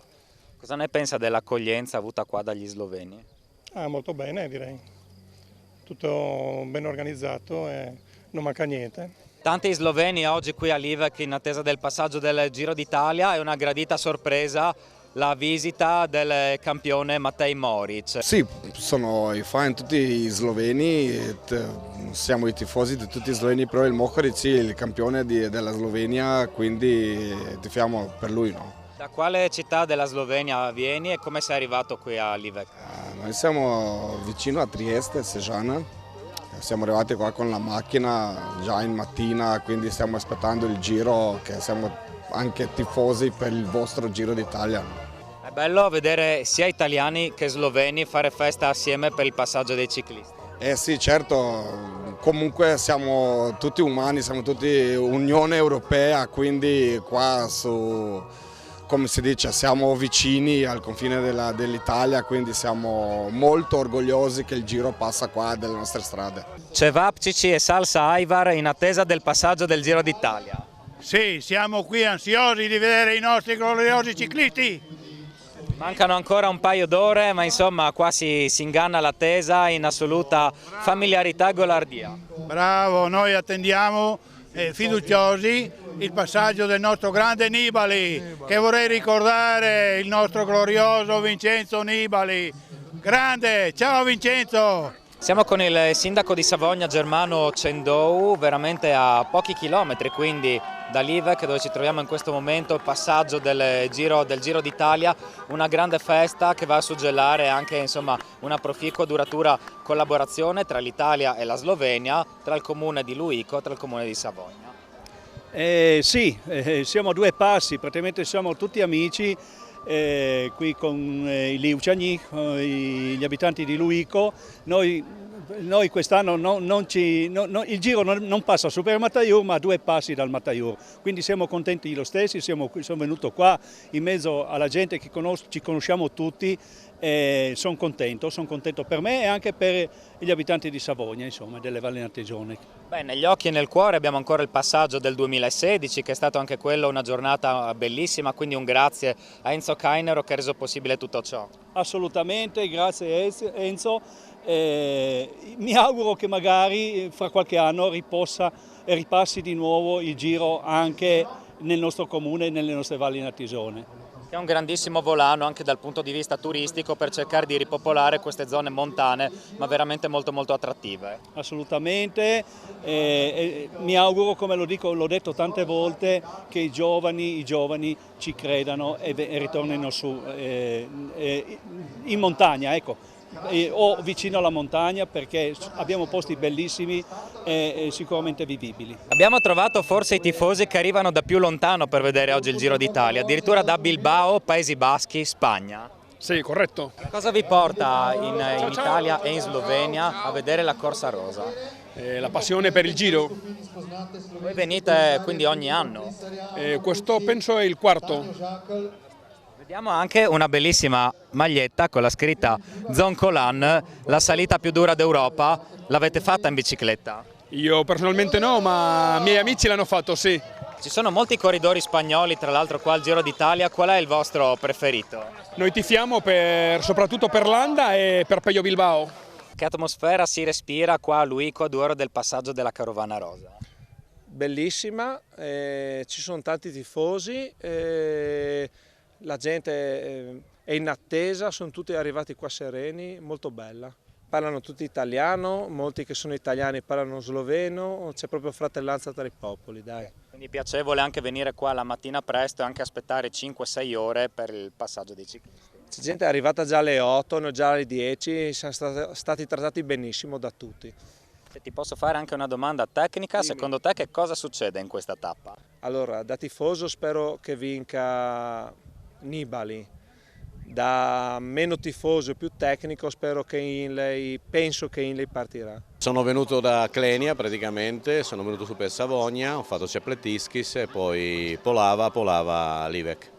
Cosa ne pensa dell'accoglienza avuta qua dagli sloveni? Molto bene, direi. Tutto ben organizzato e non manca niente. Tanti sloveni oggi qui a Livec in attesa del passaggio del Giro d'Italia, è una gradita sorpresa la visita del campione Matej Moric. Sì, sono i fan tutti sloveni, siamo i tifosi di tutti i sloveni, però il Mohoric sì, il campione della Slovenia, quindi tifiamo per lui, no? Da quale città della Slovenia vieni e come sei arrivato qui a Livec? Noi siamo vicino a Trieste, Sežana, siamo arrivati qua con la macchina già in mattina, quindi stiamo aspettando il giro, che siamo anche tifosi per il vostro Giro d'Italia. È bello vedere sia italiani che sloveni fare festa assieme per il passaggio dei ciclisti. Sì, certo, comunque siamo tutti umani, siamo tutti Unione Europea, quindi qua come si dice, siamo vicini al confine dell'Italia, quindi siamo molto orgogliosi che il Giro passa qua delle nostre strade. Cevapcici e Salsa Aivar in attesa del passaggio del Giro d'Italia. Sì, siamo qui ansiosi di vedere i nostri gloriosi ciclisti. Mancano ancora un paio d'ore, ma insomma qua si inganna l'attesa in assoluta familiarità e golardia. Bravo, noi attendiamo fiduciosi il passaggio del nostro grande Nibali, che vorrei ricordare, il nostro glorioso Vincenzo Nibali. Grande, ciao Vincenzo! Siamo con il sindaco di Savogna Germano Cendou, veramente a pochi chilometri quindi da Livec, dove ci troviamo in questo momento, il passaggio del Giro d'Italia, una grande festa che va a suggellare anche insomma, una proficua duratura collaborazione tra l'Italia e la Slovenia, tra il comune di Luico e tra il comune di Savogna. Sì, siamo a due passi, praticamente siamo tutti amici qui con i Liuciani, gli abitanti di Luico. Noi quest'anno il giro non passa su per Mataiur, ma a due passi dal Mataiur, quindi siamo contenti lo stesso, sono venuto qua in mezzo alla gente che ci conosciamo tutti. Sono contento per me e anche per gli abitanti di Savogna, insomma, delle Valli Natesone. Beh, negli occhi e nel cuore abbiamo ancora il passaggio del 2016, che è stato anche quello una giornata bellissima, quindi un grazie a Enzo Cainero che ha reso possibile tutto ciò. Assolutamente, grazie Enzo. Mi auguro che magari fra qualche anno ripassi di nuovo il giro anche nel nostro comune e nelle nostre Valli Natesone. È un grandissimo volano anche dal punto di vista turistico per cercare di ripopolare queste zone montane, ma veramente molto molto attrattive. Assolutamente, mi auguro, come l'ho detto tante volte, che i giovani ci credano e ritornino su in montagna, ecco. O vicino alla montagna, perché abbiamo posti bellissimi e sicuramente vivibili. Abbiamo trovato forse i tifosi che arrivano da più lontano per vedere oggi il Giro d'Italia, addirittura da Bilbao, Paesi Baschi, Spagna. Sì, corretto. Cosa vi porta in Italia e in Slovenia a vedere la Corsa Rosa? La passione per il Giro. Voi venite quindi ogni anno? Questo penso è il quarto. Vediamo anche una bellissima maglietta con la scritta Zoncolan, la salita più dura d'Europa. L'avete fatta in bicicletta? Io personalmente no, ma i miei amici l'hanno fatto, sì. Ci sono molti corridori spagnoli, tra l'altro qua al Giro d'Italia. Qual è il vostro preferito? Noi tifiamo soprattutto per Landa e per Pello Bilbao. Che atmosfera si respira qua a Luico a 2 ore del passaggio della Carovana Rosa? Bellissima, ci sono tanti tifosi. La gente è in attesa, sono tutti arrivati qua sereni, molto bella. Parlano tutti italiano, molti che sono italiani parlano sloveno, c'è proprio fratellanza tra i popoli, dai. Quindi piacevole anche venire qua la mattina presto e anche aspettare 5-6 ore per il passaggio dei ciclisti. C'è gente arrivata già alle 8, noi già alle 10, siamo stati trattati benissimo da tutti. Se ti posso fare anche una domanda tecnica, secondo te che cosa succede in questa tappa? Allora, da tifoso spero che vinca Nibali, da meno tifoso e più tecnico penso che Inley partirà. Sono venuto da Klenia praticamente, sono venuto su per Savogna, ho fatto Cepletiskis e poi Polava, Livec.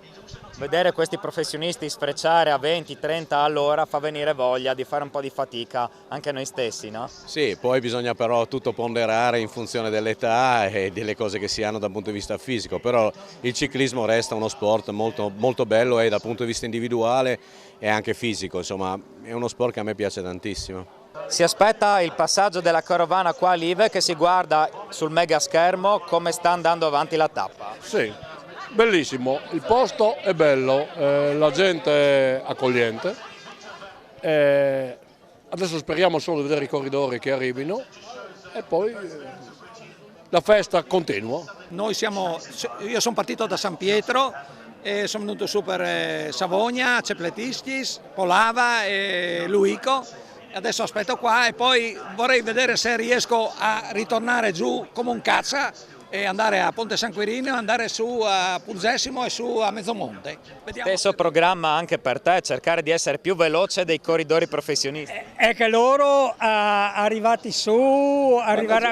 Vedere questi professionisti sfrecciare a 20-30 all'ora fa venire voglia di fare un po' di fatica anche noi stessi, no? Sì, poi bisogna però tutto ponderare in funzione dell'età e delle cose che si hanno dal punto di vista fisico, però il ciclismo resta uno sport molto, molto bello e dal punto di vista individuale e anche fisico, insomma è uno sport che a me piace tantissimo. Si aspetta il passaggio della carovana qua a Livec che si guarda sul mega schermo come sta andando avanti la tappa. Sì. Bellissimo, il posto è bello, la gente è accogliente. Adesso speriamo solo di vedere i corridori che arrivino e poi la festa continua. Io sono partito da San Pietro e sono venuto su per Savogna, Cepletiskis, Polava e Luico. Adesso aspetto qua e poi vorrei vedere se riesco a ritornare giù come un cazza e andare a Ponte San Quirino, andare su a Pulzesimo e su a Mezzomonte. Vediamo. Stesso programma anche per te, cercare di essere più veloce dei corridori professionisti. È che loro arrivati su,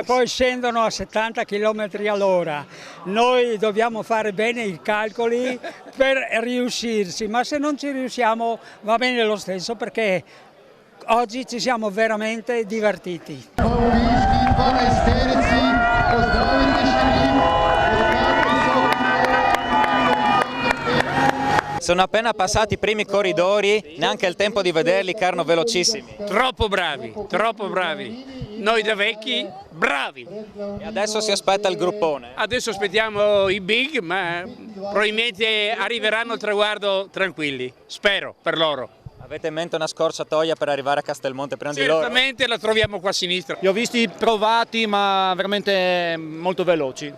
poi scendono a 70 km all'ora. Noi dobbiamo fare bene i calcoli per riuscirci, ma se non ci riusciamo va bene lo stesso perché oggi ci siamo veramente divertiti. Sono appena passati i primi corridori, neanche il tempo di vederli che erano velocissimi. Troppo bravi. Noi da vecchi, bravi. E adesso si aspetta il gruppone. Adesso aspettiamo i big, ma probabilmente arriveranno al traguardo tranquilli, spero per loro. Avete in mente una scorciatoia per arrivare a Castelmonte prima di loro? Certamente la troviamo qua a sinistra. Li ho visti provati ma veramente molto veloci,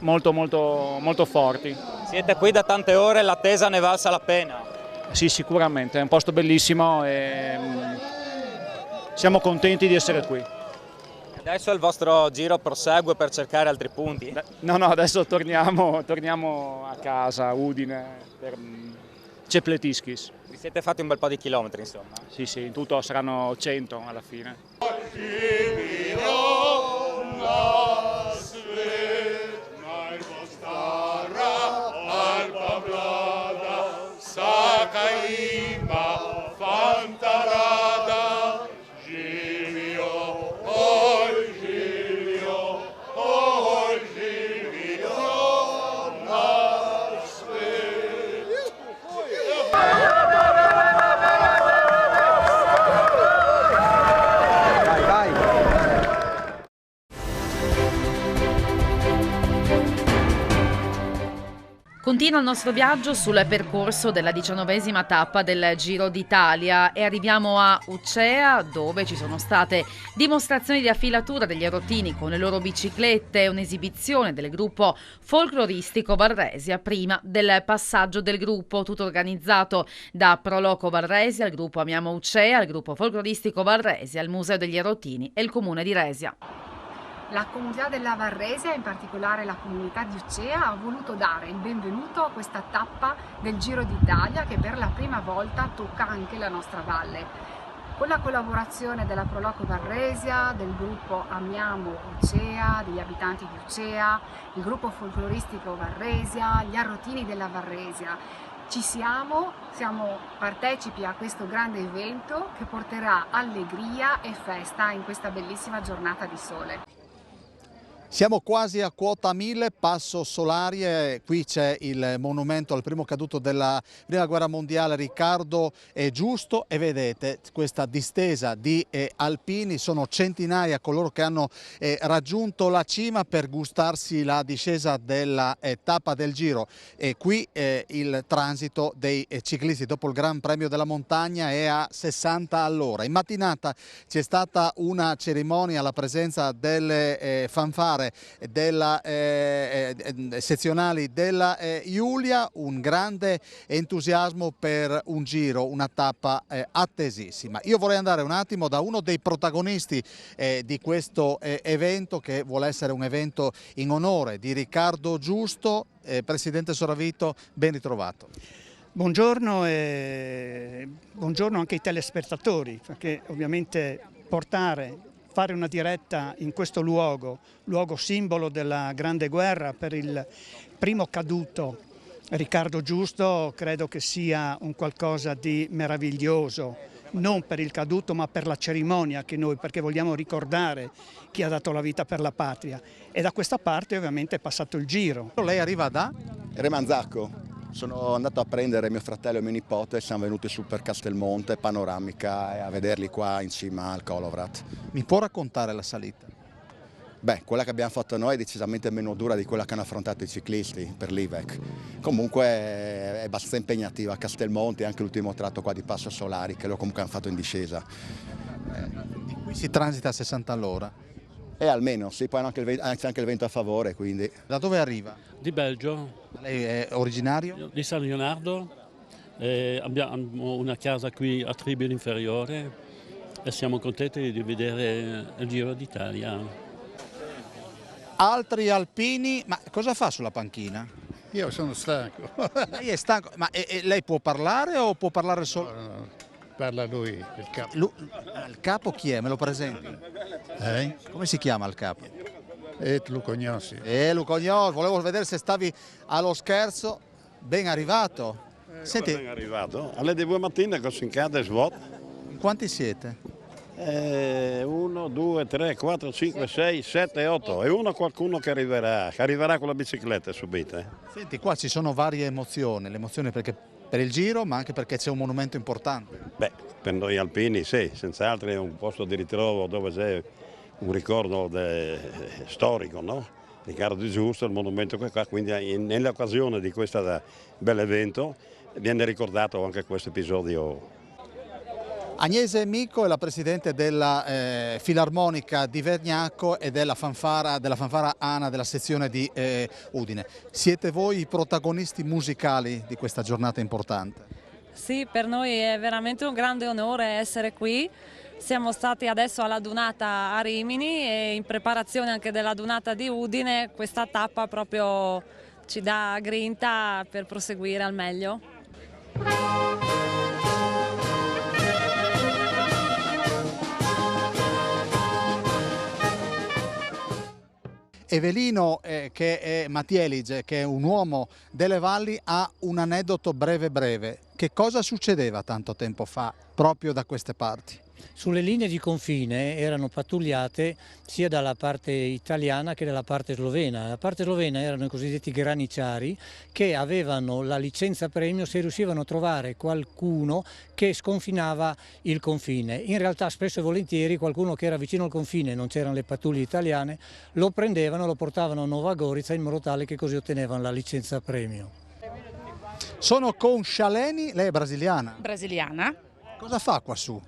molto forti. Siete qui da tante ore, l'attesa ne valsa la pena? Sì, sicuramente, è un posto bellissimo e siamo contenti di essere qui. Adesso il vostro giro prosegue per cercare altri punti? No, adesso torniamo a casa, a Udine, per Cepletiskis. Vi siete fatti un bel po' di chilometri, insomma? Sì, in tutto saranno 100 alla fine. Continua il nostro viaggio sul percorso della 19ª tappa del Giro d'Italia e arriviamo a Ucea, dove ci sono state dimostrazioni di affilatura degli arottini con le loro biciclette e un'esibizione del gruppo folcloristico Varresia prima del passaggio del gruppo, tutto organizzato da Proloco Varresia, il gruppo Amiamo Ucea, il gruppo folcloristico Varresia, il Museo degli Arottini e il Comune di Resia. La comunità della Varresia, in particolare la comunità di Ucea, ha voluto dare il benvenuto a questa tappa del Giro d'Italia che per la prima volta tocca anche la nostra valle. Con la collaborazione della Proloco Varresia, del gruppo Amiamo Ucea, degli abitanti di Ucea, il gruppo folcloristico Varresia, gli Arottini della Varresia. Siamo partecipi a questo grande evento che porterà allegria e festa in questa bellissima giornata di sole. Siamo quasi a quota 1000, Passo Solarie, qui c'è il monumento al primo caduto della Prima Guerra Mondiale, Riccardo Giusto, e vedete questa distesa di alpini, sono centinaia coloro che hanno raggiunto la cima per gustarsi la discesa della tappa del Giro, e qui il transito dei ciclisti dopo il Gran Premio della Montagna è a 60 all'ora. In mattinata c'è stata una cerimonia alla presenza delle fanfare della sezionali della Giulia, un grande entusiasmo per un giro, una tappa attesissima. Io vorrei andare un attimo da uno dei protagonisti di questo evento, che vuole essere un evento in onore di Riccardo Giusto. Presidente Soravito, ben ritrovato. Buongiorno e buongiorno anche ai telespettatori, perché ovviamente fare una diretta in questo luogo simbolo della Grande Guerra per il primo caduto Riccardo Giusto, credo che sia un qualcosa di meraviglioso, non per il caduto ma per la cerimonia che noi, perché vogliamo ricordare chi ha dato la vita per la patria, e da questa parte ovviamente è passato il Giro. Lei arriva da? Remanzacco. Sono andato a prendere mio fratello e mio nipote, siamo venuti su per Castelmonte, panoramica, e a vederli qua in cima al Kolovrat. Mi può raccontare la salita? Beh, quella che abbiamo fatto noi è decisamente meno dura di quella che hanno affrontato i ciclisti per l'Ivec. Comunque è abbastanza impegnativa. Castelmonte e anche l'ultimo tratto qua di Passo Solari, che lo comunque hanno fatto in discesa. Qui si transita a 60 all'ora. E almeno, sì, poi c'è anche il vento a favore, quindi. Da dove arriva? Di Belgio. Lei è originario? Di San Leonardo. Abbiamo una casa qui a Tribune Inferiore e siamo contenti di vedere il Giro d'Italia. Altri alpini, ma cosa fa sulla panchina? Io sono stanco. Lei è stanco, ma lei può parlare o può parlare solo? No, parla lui, il capo. Il capo chi è? Me lo presenti? Come si chiama il capo? Lucognosi. Lucognosi, volevo vedere se stavi allo scherzo. Ben arrivato. Senti, Ben arrivato. Alle 2 mattine così in casa è svuoto. In quanti siete? 1, 2, 3, 4, 5, 6, 7, 8 e qualcuno che arriverà con la bicicletta subito. Senti, qua ci sono varie emozioni, l'emozione perché per il giro ma anche perché c'è un monumento importante. Beh, per noi alpini sì, senz'altro è un posto di ritrovo dove c'è un ricordo storico, no? Di Carlo Di Giusto, il monumento qua, quindi nell'occasione di questo bell'evento viene ricordato anche questo episodio. Agnese Mico è la presidente della Filarmonica di Vergnacco e della fanfara ANA della sezione di Udine. Siete voi i protagonisti musicali di questa giornata importante? Sì, per noi è veramente un grande onore essere qui. Siamo stati adesso alla Dunata a Rimini e in preparazione anche della Dunata di Udine questa tappa proprio ci dà grinta per proseguire al meglio. Evelino che è Matielige, che è un uomo delle valli, ha un aneddoto breve. Che cosa succedeva tanto tempo fa proprio da queste parti? Sulle linee di confine erano pattugliate sia dalla parte italiana che dalla parte slovena. La parte slovena erano i cosiddetti graniciari che avevano la licenza premio se riuscivano a trovare qualcuno che sconfinava il confine. In realtà spesso e volentieri qualcuno che era vicino al confine, non c'erano le pattuglie italiane, lo prendevano, lo portavano a Nova Gorica in modo tale che così ottenevano la licenza premio. Sono con Scialeni, lei è brasiliana? Brasiliana. Cosa fa qua su?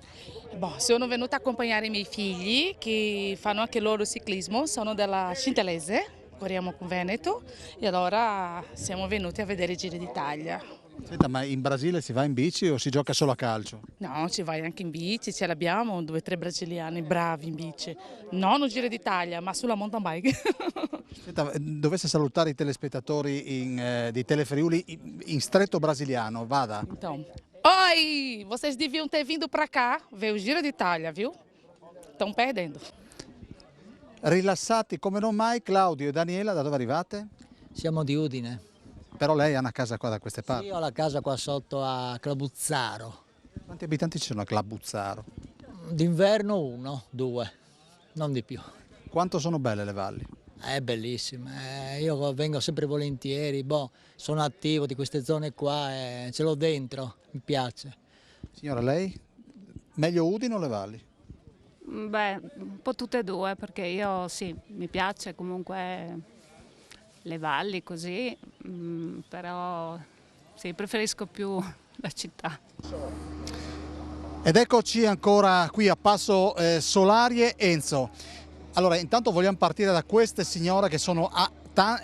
Sono venuta a accompagnare i miei figli che fanno anche loro ciclismo, sono della Cintelese, corriamo con Veneto e allora siamo venuti a vedere i Giri d'Italia. Senta, ma in Brasile si va in bici o si gioca solo a calcio? No, ci vai anche in bici, ce l'abbiamo 2 o 3 brasiliani bravi in bici, non al Giro d'Italia ma sulla mountain bike. Senta, dovesse salutare i telespettatori di Telefriuli in stretto brasiliano, vada. Então, oi, vocês deviam ter vindo para cá ver o Giro d'Italia, viu? Estão perdendo. Rilassati come non mai, Claudio e Daniela, da dove arrivate? Siamo di Udine. Però lei ha una casa qua da queste parti? Sì, io ho la casa qua sotto a Clabuzzaro. Quanti abitanti ci sono a Clabuzzaro? D'inverno 1, 2, non di più. Quanto sono belle le valli? È bellissima, io vengo sempre volentieri, sono attivo di queste zone qua e ce l'ho dentro, mi piace. Signora, lei? Meglio Udine o le valli? Beh, un po' tutte e due, perché io sì, mi piace comunque le valli così, però sì, preferisco più la città. Ed eccoci ancora qui a Passo Solari. Enzo, allora intanto vogliamo partire da queste signore che sono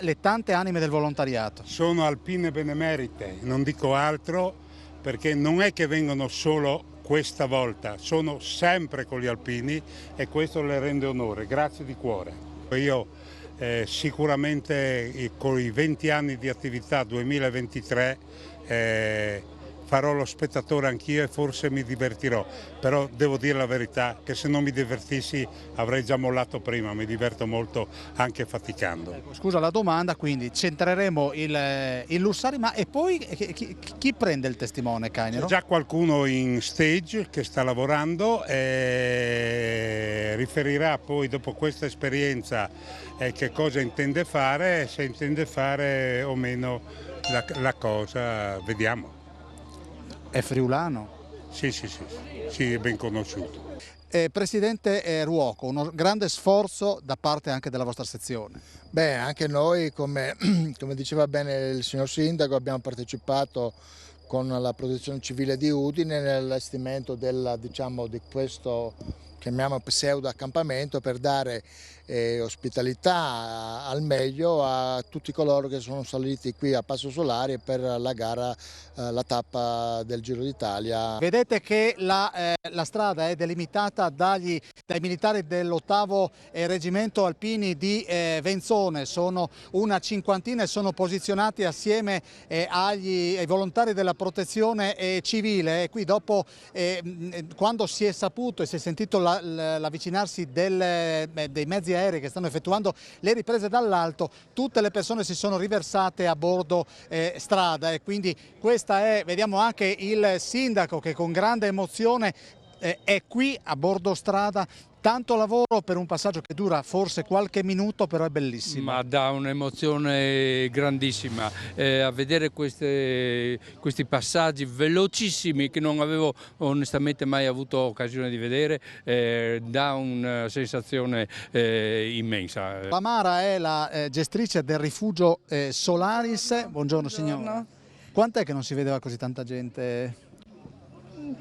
le tante anime del volontariato. Sono alpine benemerite, non dico altro, perché non è che vengono solo questa volta, sono sempre con gli alpini e questo le rende onore, grazie di cuore. Io sicuramente con i 20 anni di attività 2023 farò lo spettatore anch'io e forse mi divertirò, però devo dire la verità che se non mi divertissi avrei già mollato prima, mi diverto molto anche faticando. Scusa la domanda, quindi centreremo il Lussari, ma e poi chi prende il testimone, Cainero? C'è già qualcuno in stage che sta lavorando e riferirà poi dopo questa esperienza che cosa intende fare, se intende fare o meno la cosa, vediamo. È friulano? Sì, è ben conosciuto. Presidente Ruoco, un grande sforzo da parte anche della vostra sezione. Beh, anche noi, come diceva bene il signor Sindaco, abbiamo partecipato con la Protezione Civile di Udine nell'allestimento di questo, chiamiamo pseudo accampamento, per dare ospitalità al meglio a tutti coloro che sono saliti qui a Passo Solari per la gara, la tappa del Giro d'Italia. Vedete che la strada è delimitata dai militari dell'8° Reggimento Alpini di Venzone, sono una cinquantina e sono posizionati assieme ai volontari della Protezione Civile. E qui dopo, quando si è saputo e si è sentito l'avvicinarsi dei mezzi aerei che stanno effettuando le riprese dall'alto, tutte le persone si sono riversate a bordo strada, e quindi vediamo anche il sindaco che con grande emozione è qui a bordo strada. Tanto lavoro per un passaggio che dura forse qualche minuto, però è bellissimo. Ma dà un'emozione grandissima a vedere questi passaggi velocissimi che non avevo onestamente mai avuto occasione di vedere, dà una sensazione immensa. Tamara è la gestrice del rifugio Solaris. Buongiorno signora. Quant'è che non si vedeva così tanta gente?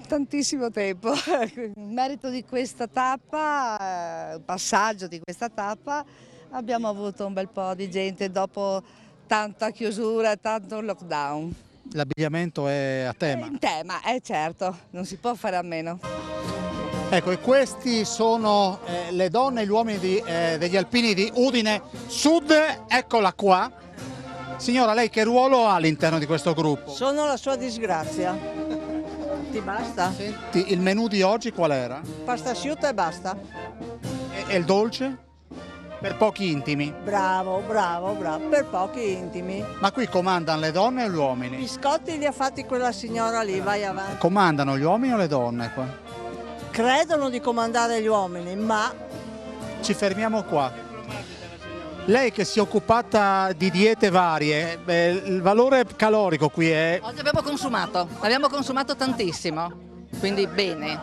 Tantissimo tempo. In merito di questa tappa, il passaggio di questa tappa, abbiamo avuto un bel po' di gente dopo tanta chiusura, tanto lockdown. L'abbigliamento è a tema? In tema, certo, non si può fare a meno. Ecco, e questi sono le donne e gli uomini degli Alpini di Udine Sud, eccola qua. Signora, lei che ruolo ha all'interno di questo gruppo? Sono la sua disgrazia. Ti basta? Il menù di oggi qual era? Pasta asciutta e basta. E il dolce? Per pochi intimi? Bravo, per pochi intimi. Ma qui comandano le donne o gli uomini? Biscotti li ha fatti quella signora lì, vai avanti. Comandano gli uomini o le donne qua? Credono di comandare gli uomini, ma... Ci fermiamo qua. Lei che si è occupata di diete varie, il valore calorico qui è... Oggi abbiamo consumato tantissimo, quindi bene.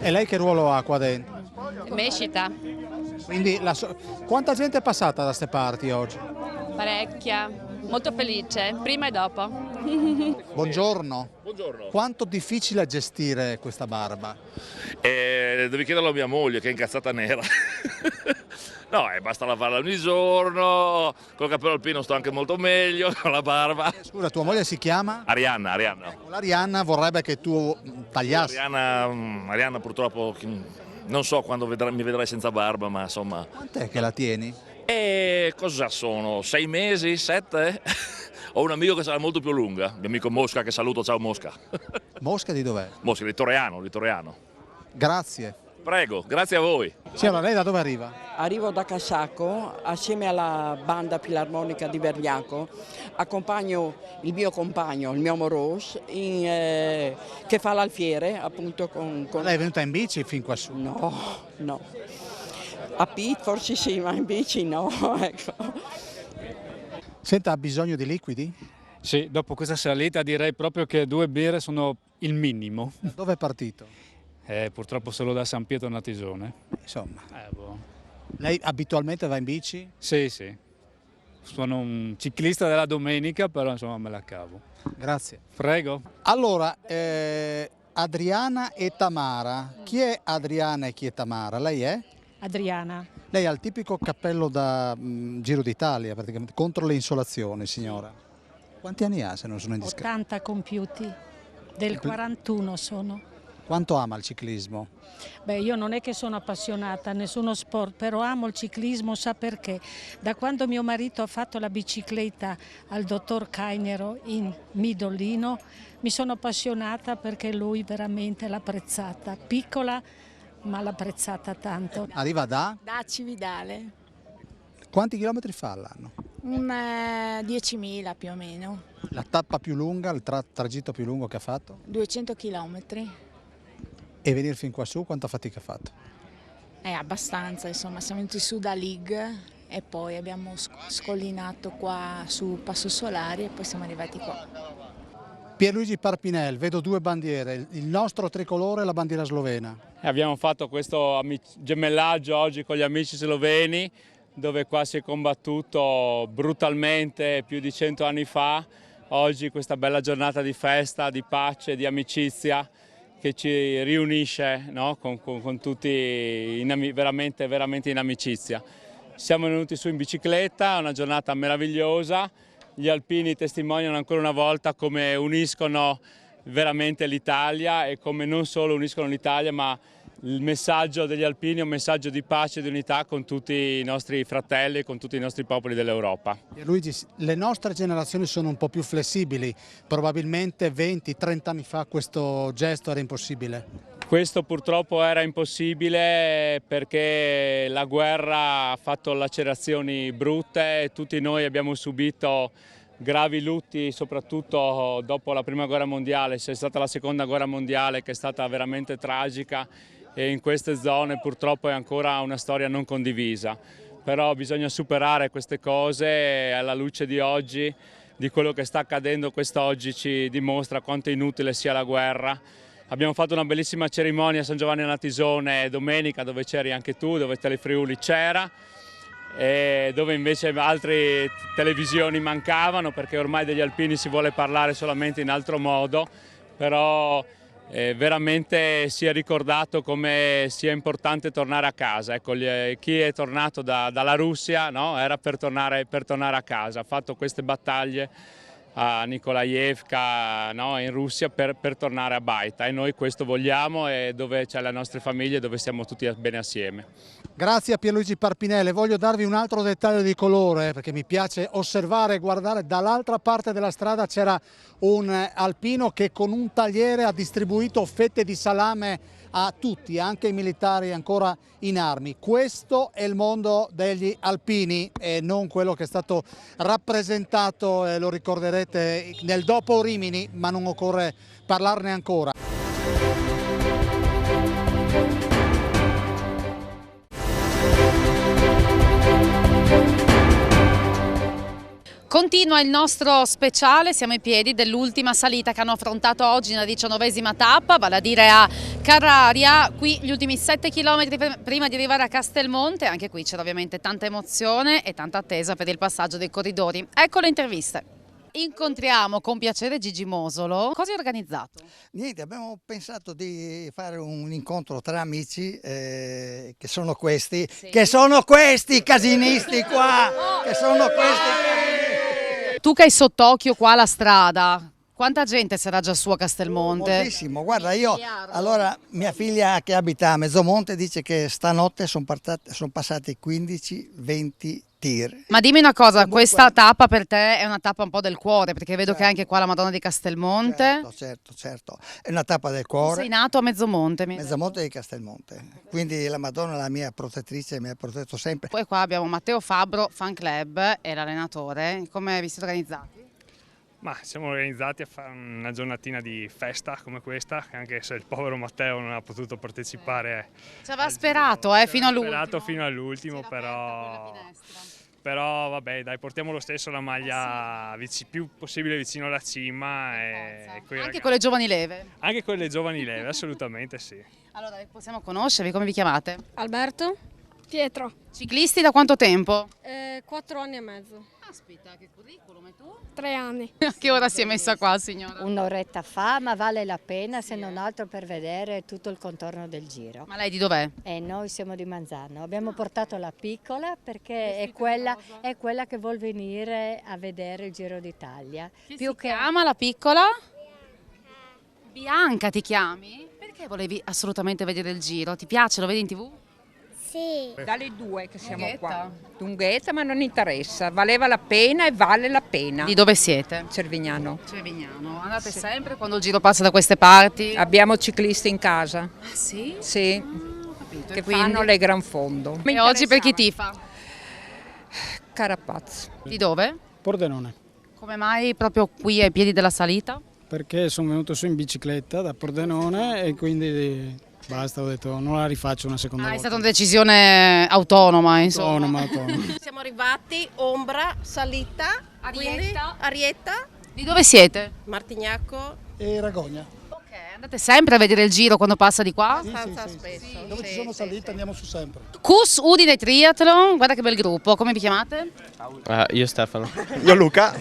E lei che ruolo ha qua dentro? Mescita. Quindi quanta gente è passata da queste parti oggi? Parecchia, molto felice, prima e dopo. Buongiorno. Buongiorno. Quanto difficile è gestire questa barba? Devi chiederlo a mia moglie che è incazzata nera. No, basta lavarla ogni giorno, col cappello alpino sto anche molto meglio, con la barba. Scusa, tua moglie si chiama? Arianna. L'Arianna vorrebbe che tu tagliassi. Arianna purtroppo, non so quando mi vedrai senza barba, ma insomma... Quant'è che la tieni? Cosa sono? 6 mesi? 7? Ho un amico che sarà molto più lunga, mio amico Mosca, che saluto, ciao Mosca. Mosca di dov'è? Mosca, di Torreano. Grazie. Prego, grazie a voi. Signora, lei da dove arriva? Arrivo da Casacco assieme alla banda filarmonica di Verniaco, accompagno il mio compagno, il mio amoroso, che fa l'alfiere appunto con... Lei è venuta in bici fin qua su? No. A piedi forse sì, ma in bici no, ecco. Senta, ha bisogno di liquidi? Sì, dopo questa salita direi proprio che 2 birre sono il minimo. Dove è partito? Purtroppo solo da San Pietro Natisone. Insomma. Lei abitualmente va in bici? Sì. Sono un ciclista della domenica, però insomma me la cavo. Grazie. Prego. Allora, Adriana e Tamara. Chi è Adriana e chi è Tamara? Lei è? Adriana. Lei ha il tipico cappello da Giro d'Italia, praticamente, contro le insolazioni, signora. Quanti anni ha, se non sono indiscreto? 80 compiuti, del 41 sono. Quanto ama il ciclismo? Beh, io non è che sono appassionata a nessuno sport, però amo il ciclismo, sa perché? Da quando mio marito ha fatto la bicicletta al dottor Cainero in Midolino, mi sono appassionata perché lui veramente l'ha apprezzata. Piccola, ma l'ha apprezzata tanto. Arriva da? Da Cividale. Quanti chilometri fa all'anno? 10.000 più o meno. La tappa più lunga, il tragitto più lungo che ha fatto? 200 chilometri. E venire fin qua su, quanta fatica ha fatto? Abbastanza, insomma, siamo venuti su da Lig e poi abbiamo scollinato qua su Passo Solari e poi siamo arrivati qua. Pierluigi Parpinel, vedo due bandiere, il nostro tricolore e la bandiera slovena. Abbiamo fatto questo gemellaggio oggi con gli amici sloveni, dove qua si è combattuto brutalmente più di 100 anni fa. Oggi questa bella giornata di festa, di pace, di amicizia che ci riunisce, no? con tutti veramente in amicizia. Siamo venuti su in bicicletta, è una giornata meravigliosa. Gli alpini testimoniano ancora una volta come uniscono veramente l'Italia e come non solo uniscono l'Italia, ma il messaggio degli alpini è un messaggio di pace e di unità con tutti i nostri fratelli e con tutti i nostri popoli dell'Europa. Luigi, le nostre generazioni sono un po' più flessibili, probabilmente 20-30 anni fa questo gesto era impossibile. Questo purtroppo era impossibile perché la guerra ha fatto lacerazioni brutte e tutti noi abbiamo subito gravi lutti, soprattutto dopo la prima guerra mondiale. C'è stata la seconda guerra mondiale che è stata veramente tragica e in queste zone purtroppo è ancora una storia non condivisa. Però bisogna superare queste cose alla luce di oggi, di quello che sta accadendo quest'oggi ci dimostra quanto inutile sia la guerra. Abbiamo fatto una bellissima cerimonia a San Giovanni a Natisone domenica, dove c'eri anche tu, dove Telefriuli c'era, e dove invece altre televisioni mancavano, perché ormai degli alpini si vuole parlare solamente in altro modo, però veramente si è ricordato come sia importante tornare a casa. Ecco, chi è tornato dalla Russia, no? Era per tornare a casa, ha fatto queste battaglie a Nikolaevka, no? In Russia per tornare a Baita, e noi questo vogliamo, e dove c'è le nostre famiglie, dove stiamo tutti bene assieme. Grazie a Pierluigi Parpinel. Voglio darvi un altro dettaglio di colore, perché mi piace osservare e guardare. Dall'altra parte della strada c'era un alpino che con un tagliere ha distribuito fette di salame a tutti, anche ai militari ancora in armi. Questo è il mondo degli alpini e non quello che è stato rappresentato, lo ricorderete nel dopo Rimini, ma non occorre parlarne ancora. Continua il nostro speciale, siamo ai piedi dell'ultima salita che hanno affrontato oggi nella 19ª tappa, vale a dire a Carraria. Qui gli ultimi 7 km prima di arrivare a Castelmonte, anche qui c'era ovviamente tanta emozione e tanta attesa per il passaggio dei corridori. Ecco le interviste. Incontriamo con piacere Gigi Mosolo. Cosa hai organizzato? Niente, abbiamo pensato di fare un incontro tra amici che sono questi, casinisti qua, che sono questi. Tu che hai sott'occhio qua la strada, quanta gente sarà già su a Castelmonte? Moltissimo, guarda, allora mia figlia che abita a Mezzomonte dice che stanotte sono passati 15-20 tir. Ma dimmi una cosa, comunque, questa tappa per te è una tappa un po' del cuore, perché vedo che anche qua la Madonna di Castelmonte. Certo, è una tappa del cuore. Sei nato a Mezzomonte? Mezzomonte di Castelmonte, quindi la Madonna è la mia protettrice, mi ha protetto sempre. Poi qua abbiamo Matteo Fabbro, fan club, e l'allenatore. Come vi siete organizzati? Ma siamo organizzati a fare una giornatina di festa come questa, anche se il povero Matteo non ha potuto partecipare. Ci aveva sperato fino all'ultimo. Sperato fino all'ultimo, però vabbè, dai, portiamo lo stesso la maglia più possibile vicino alla cima. Anche con le giovani leve? Anche con le giovani leve, assolutamente sì. Allora, possiamo conoscervi, come vi chiamate? Alberto. Pietro. Ciclisti da quanto tempo? 4 anni e mezzo. Aspetta, che curriculum, e tu? 3 anni. A che ora si è messa qua, signora? Un'oretta fa, ma vale la pena, se non altro per vedere tutto il contorno del giro. Ma lei di dov'è? Noi siamo di Manzano. Abbiamo portato la piccola perché è quella che vuol venire a vedere il Giro d'Italia. Chi si chiama la piccola? Bianca ti chiami? Perché volevi assolutamente vedere il Giro? Ti piace? Lo vedi in TV? Sì. Dalle 2 che siamo qua. Lunghetta, ma non interessa, valeva la pena e vale la pena. Di dove siete? Cervignano. Cervignano. Andate sempre quando il Giro passa da queste parti? Abbiamo ciclisti in casa. Ah sì? Sì, capito. Che fanno le gran fondo. E oggi per chi tifa? Carapazzo. Di dove? Pordenone. Come mai proprio qui ai piedi della salita? Perché sono venuto su in bicicletta da Pordenone e quindi basta, ho detto non la rifaccio una seconda volta. È stata una decisione autonoma, insomma. Autonoma. Siamo arrivati, ombra, salita, Arietta Di dove siete? Martignacco e Ragogna. Andate sempre a vedere il Giro quando passa di qua? abbastanza spesso. Dove ci sono salite andiamo su sempre. Cus Udine Triathlon, guarda che bel gruppo, come vi chiamate? Io Stefano. Io Luca.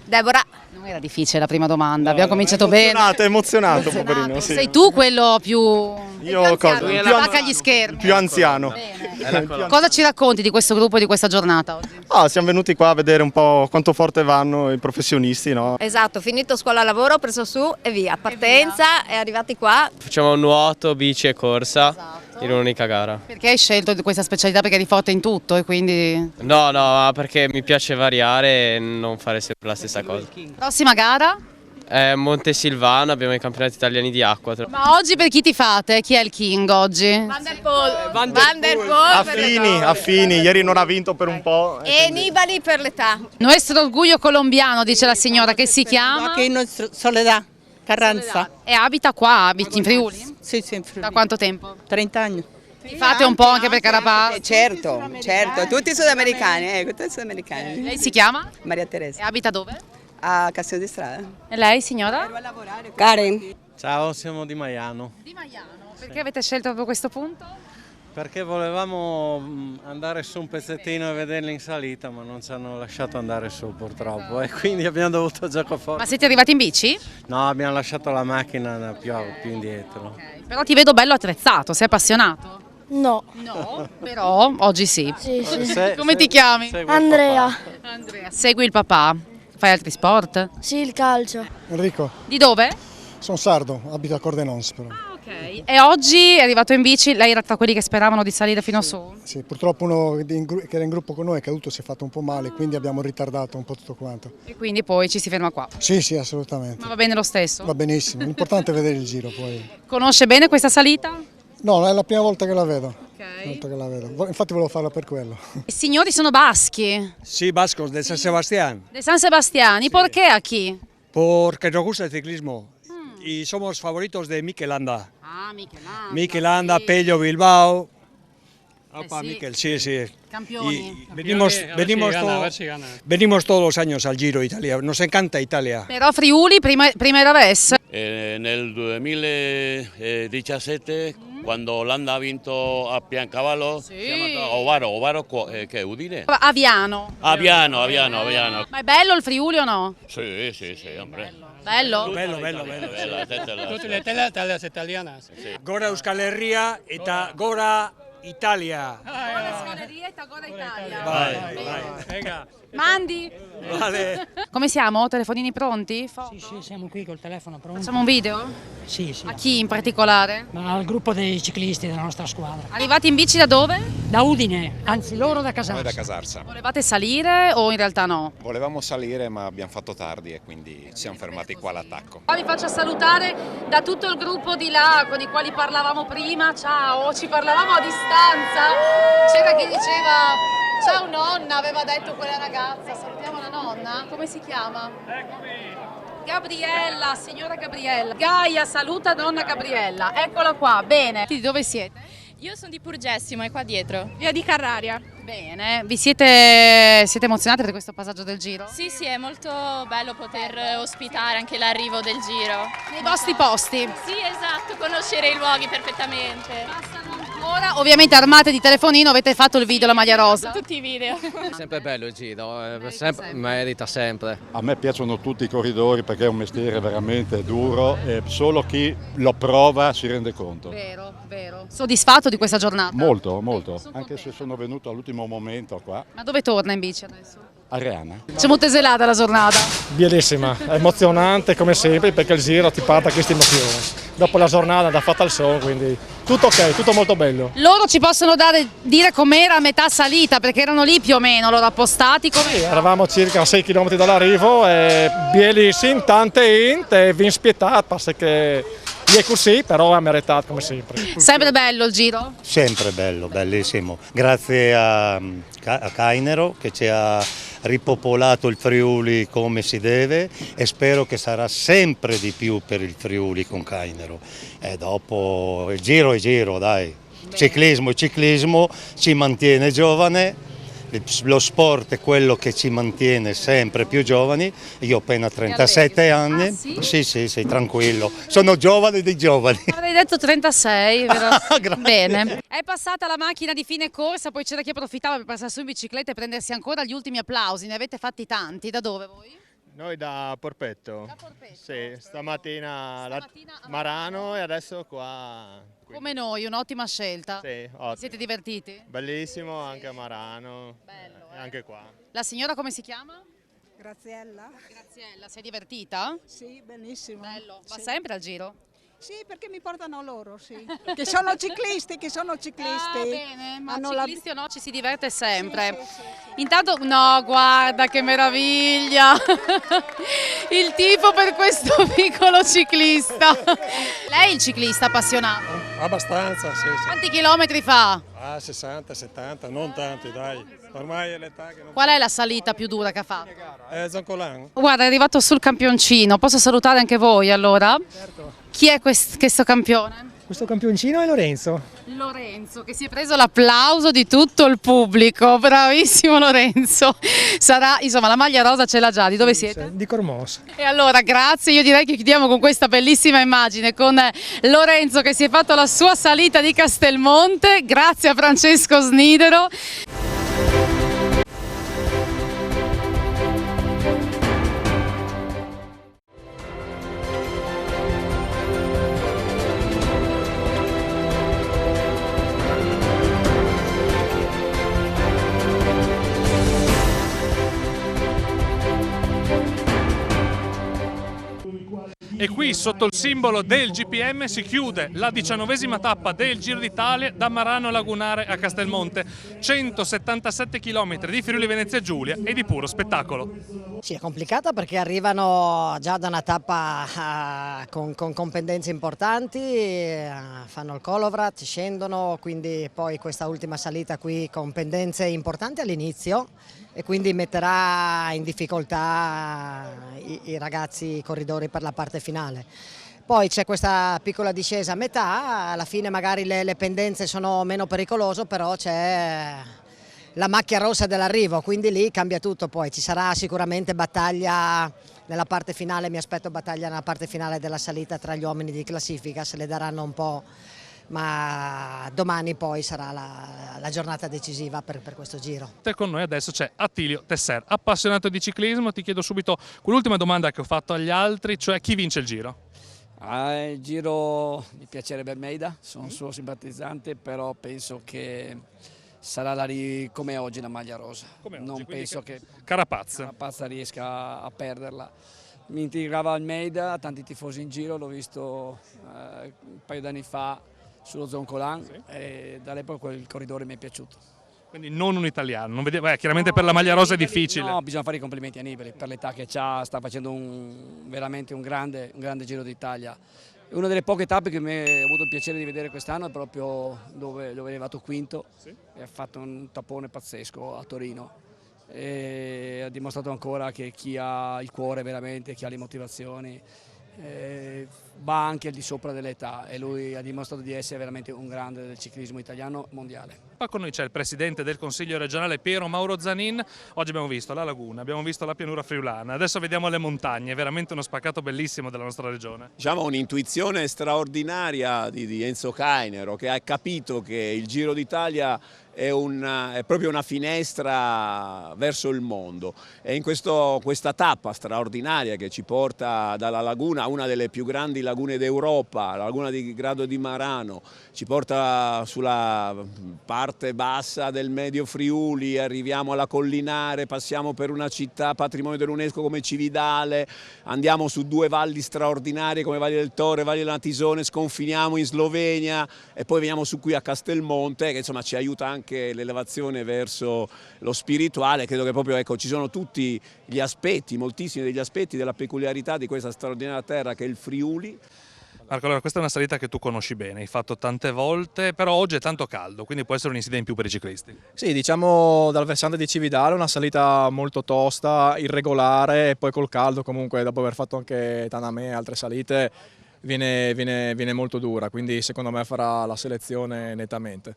Deborah. Non era difficile la prima domanda, abbiamo cominciato bene. Emozionato, poverino. Sì. Sei tu quello più Io cosa? che attacca agli schermi. Più anziano. Cosa ci racconti di questo gruppo e di questa giornata oggi? Siamo venuti qua a vedere un po' quanto forte vanno i professionisti, no? Esatto, finito scuola lavoro, preso su e via. Partenza e arrivati qua. Facciamo nuoto, bici e corsa in un'unica gara. Perché hai scelto questa specialità? Perché eri forte in tutto e quindi... No, perché mi piace variare e non fare sempre la stessa cosa. Prossima gara? Montesilvano, abbiamo i campionati italiani di acqua. Ma oggi per chi ti fate? Chi è il king oggi? Van der Poel. Affini, ieri non ha vinto per un po'. E Nibali per l'età. Nostro orgoglio colombiano, dice la signora, che si chiama? Soledad Carranza. E abita qua, abiti in Friuli? Sì, in Friuli. Da quanto tempo? 30 anni. Ti fate un po' anche per Carapaz? Certo, tutti sudamericani, tutti sudamericani. Lei si chiama? Maria Teresa. E abita dove? A Castello di Strada. E lei, signora? Karen. Ciao, siamo di Maiano. Di Maiano. Perché avete scelto proprio questo punto? Perché volevamo andare su un pezzettino e vederli in salita, ma non ci hanno lasciato andare su purtroppo e quindi abbiamo dovuto gioco forte. Ma siete arrivati in bici? No, abbiamo lasciato la macchina più indietro. Okay. Però ti vedo bello attrezzato, sei appassionato? No. No, però oggi sì. Sì. Come ti chiami? Andrea. Andrea. Segui il papà? Fai altri sport? Sì, il calcio. Enrico. Di dove? Sono sardo, abito a Cordenons però. Ok. E oggi è arrivato in bici, lei era tra quelli che speravano di salire fino su? Sì, purtroppo uno che era in gruppo con noi è caduto, si è fatto un po' male, quindi abbiamo ritardato un po' tutto quanto. E quindi poi ci si ferma qua? Sì, assolutamente. Ma va bene lo stesso? Va benissimo, l'importante è vedere il giro poi. Conosce bene questa salita? No, è la prima volta che la vedo. Ok. Infatti volevo farla per quello. I signori sono baschi? Sí, vascos, de San Sebastián. De San Sebastián. ¿Y por qué aquí? Porque nos gusta el ciclismo. Y somos favoritos de Mikel Landa. Mikel Mikel Landa, Pello Bilbao. Sí. Mikel, sí. Campioni. Venimos todos los años al Giro Italia. Nos encanta Italia. Però Friuli prima era Ves. Nel 2017, quando Landa ha vinto a Piancavallo, si è chiamato Ovaro che è Udine? Aviano. Aviano. Ma è bello il Friuli o no? Sì, hombre. Bello? Bello. Tutte le tele italiane. Gora Euskal Herria eta Gora Italia. Gora Italia. Vai. Venga. Mandi. Vale. Come siamo? Telefonini pronti? Sì, siamo qui col telefono pronto. Facciamo un video? Sì. A chi in particolare? Ma al gruppo dei ciclisti della nostra squadra. Arrivati in bici da dove? Da Udine, anzi loro da Casarsa. Noi da Casarsa. Volevate salire o in realtà no? Volevamo salire ma abbiamo fatto tardi e quindi ci siamo fermati qua all'attacco. Vi faccio salutare da tutto il gruppo di là con i quali parlavamo prima. Ciao, ci parlavamo a distanza. C'era chi diceva ciao nonna, aveva detto quella ragazza. Salutiamo la nonna. Come si chiama? Eccomi. Gabriella, signora Gabriella. Gaia saluta donna Gabriella. Eccola qua, bene. Di dove siete? Io sono di Purgessimo, è qua dietro. Via di Carraria. Bene, vi siete emozionate per questo passaggio del Giro? Sì, è molto bello poter ospitare anche l'arrivo del Giro. Nei vostri posti? Sì, esatto, conoscere i luoghi perfettamente. Ora, ovviamente armate di telefonino, avete fatto il video La Maglia Rosa. Tutti i video. È sempre bello il Giro, merita sempre. A me piacciono tutti i corridori perché è un mestiere veramente duro e solo chi lo prova si rende conto. Vero. Soddisfatto di questa giornata? Molto, anche se sono venuto all'ultimo momento qua. Ma dove torna in bici adesso? A Reana. C'è molto eselata la giornata. Bellissima, è emozionante come sempre perché il giro ti porta questa emozione. Dopo la giornata da fatta al sole, quindi tutto ok, tutto molto bello. Loro ci possono dire com'era a metà salita perché erano lì più o meno loro appostati. Sì, eravamo circa a 6 km dall'arrivo e bellissimo, tante int e vi spietate, passa che è così, però è meritato come sempre. Sempre bello il Giro? Sempre bello, bellissimo. Grazie a Cainero che ci ha ripopolato il Friuli come si deve e spero che sarà sempre di più per il Friuli con Cainero. E dopo il Giro è Giro, dai. Ciclismo, ci mantiene giovane, lo sport è quello che ci mantiene sempre più giovani. Io ho appena 37 anni. Sì, tranquillo. Sono giovane dei giovani. Avrei detto 36, però. Bene. È passata la macchina di fine corsa, poi c'era chi approfittava per passare su in bicicletta e prendersi ancora gli ultimi applausi. Ne avete fatti tanti. Da dove voi? Noi da Porpetto. Sì, stamattina Marano e adesso qua. Come noi, un'ottima scelta. Sì, Vi siete divertiti? Bellissimo anche a Marano. Bello, e anche qua. La signora come si chiama? Graziella. Graziella, si è divertita? Sì, benissimo. Bello. Va sempre al giro? Sì, perché mi portano loro, sì. Che sono ciclisti. Ah, bene, ma Hanno ciclisti o no ci si diverte sempre. Intanto, no, guarda che meraviglia, il tifo per questo piccolo ciclista. Lei è il ciclista appassionato? Abbastanza, sì. Quanti chilometri fa? 60, 70, non tanti, dai. Ormai è l'età che non... Qual è la salita più dura che ha fatto? Zoncolan. Guarda, è arrivato sul campioncino, posso salutare anche voi allora? Certo. Chi è questo campione? Questo campioncino è Lorenzo. Lorenzo, che si è preso l'applauso di tutto il pubblico, bravissimo Lorenzo. Sarà, insomma, la maglia rosa ce l'ha già, di dove siete? Di Cormos. E allora grazie, io direi che chiudiamo con questa bellissima immagine con Lorenzo che si è fatto la sua salita di Castelmonte, grazie a Francesco Snidero. E qui sotto il simbolo del GPM si chiude la 19ª tappa del Giro d'Italia da Marano Lagunare a Castelmonte, 177 km di Friuli Venezia Giulia e di puro spettacolo. Sì, è complicata perché arrivano già da una tappa con pendenze importanti, fanno il Kolovrat, scendono, quindi poi questa ultima salita qui con pendenze importanti all'inizio e quindi metterà in difficoltà i ragazzi, i corridori per la parte finale. Poi c'è questa piccola discesa a metà, alla fine magari le pendenze sono meno pericolose, però c'è la macchia rossa dell'arrivo, quindi lì cambia tutto. Poi ci sarà sicuramente battaglia nella parte finale, mi aspetto battaglia nella parte finale della salita tra gli uomini di classifica, se le daranno un po', ma domani poi sarà la giornata decisiva per questo giro. Con noi adesso c'è Attilio Tesser, appassionato di ciclismo. Ti chiedo subito quell'ultima domanda che ho fatto agli altri, cioè chi vince il giro? Il giro mi piacerebbe Almeida, sono un suo simpatizzante, però penso che sarà come oggi la maglia rosa. Non penso che Carapaz riesca a perderla. Mi intrigava Almeida, tanti tifosi in giro, l'ho visto un paio d'anni fa sullo Zoncolan e dall'epoca quel corridore mi è piaciuto. Quindi non un italiano, non vedevo, chiaramente per la maglia rosa è difficile. No, bisogna fare i complimenti a Nibali, per l'età che ha, sta facendo veramente un grande Giro d'Italia. Una delle poche tappe che ho avuto il piacere di vedere quest'anno è proprio dove è arrivato quinto e ha fatto un tappone pazzesco a Torino. E ha dimostrato ancora che chi ha il cuore veramente, chi ha le motivazioni, va anche al di sopra dell'età e lui ha dimostrato di essere veramente un grande del ciclismo italiano mondiale. Qua con noi c'è il presidente del Consiglio regionale Piero Mauro Zanin. Oggi abbiamo visto la laguna, abbiamo visto la pianura friulana, adesso vediamo le montagne, è veramente uno spaccato bellissimo della nostra regione. Diciamo un'intuizione straordinaria di Enzo Cainero, che ha capito che il Giro d'Italia è proprio una finestra verso il mondo e in questa tappa straordinaria che ci porta dalla laguna, una delle più grandi lagune d'Europa, la laguna di Grado di Marano, ci porta sulla parte bassa del Medio Friuli, arriviamo alla Collinare, passiamo per una città patrimonio dell'UNESCO come Cividale, andiamo su due valli straordinarie come Valle del Toro e Valle della Natisone, sconfiniamo in Slovenia e poi veniamo su qui a Castelmonte che insomma ci aiuta anche l'elevazione verso lo spirituale. Credo che proprio ci sono tutti gli aspetti, moltissimi degli aspetti della peculiarità di questa straordinaria terra che è il Friuli. Marco, allora questa è una salita che tu conosci bene, hai fatto tante volte, però oggi è tanto caldo, quindi può essere un'insidea in più per i ciclisti. Sì, diciamo dal versante di Cividale una salita molto tosta, irregolare e poi col caldo comunque dopo aver fatto anche Tanamè e altre salite viene molto dura, quindi secondo me farà la selezione nettamente.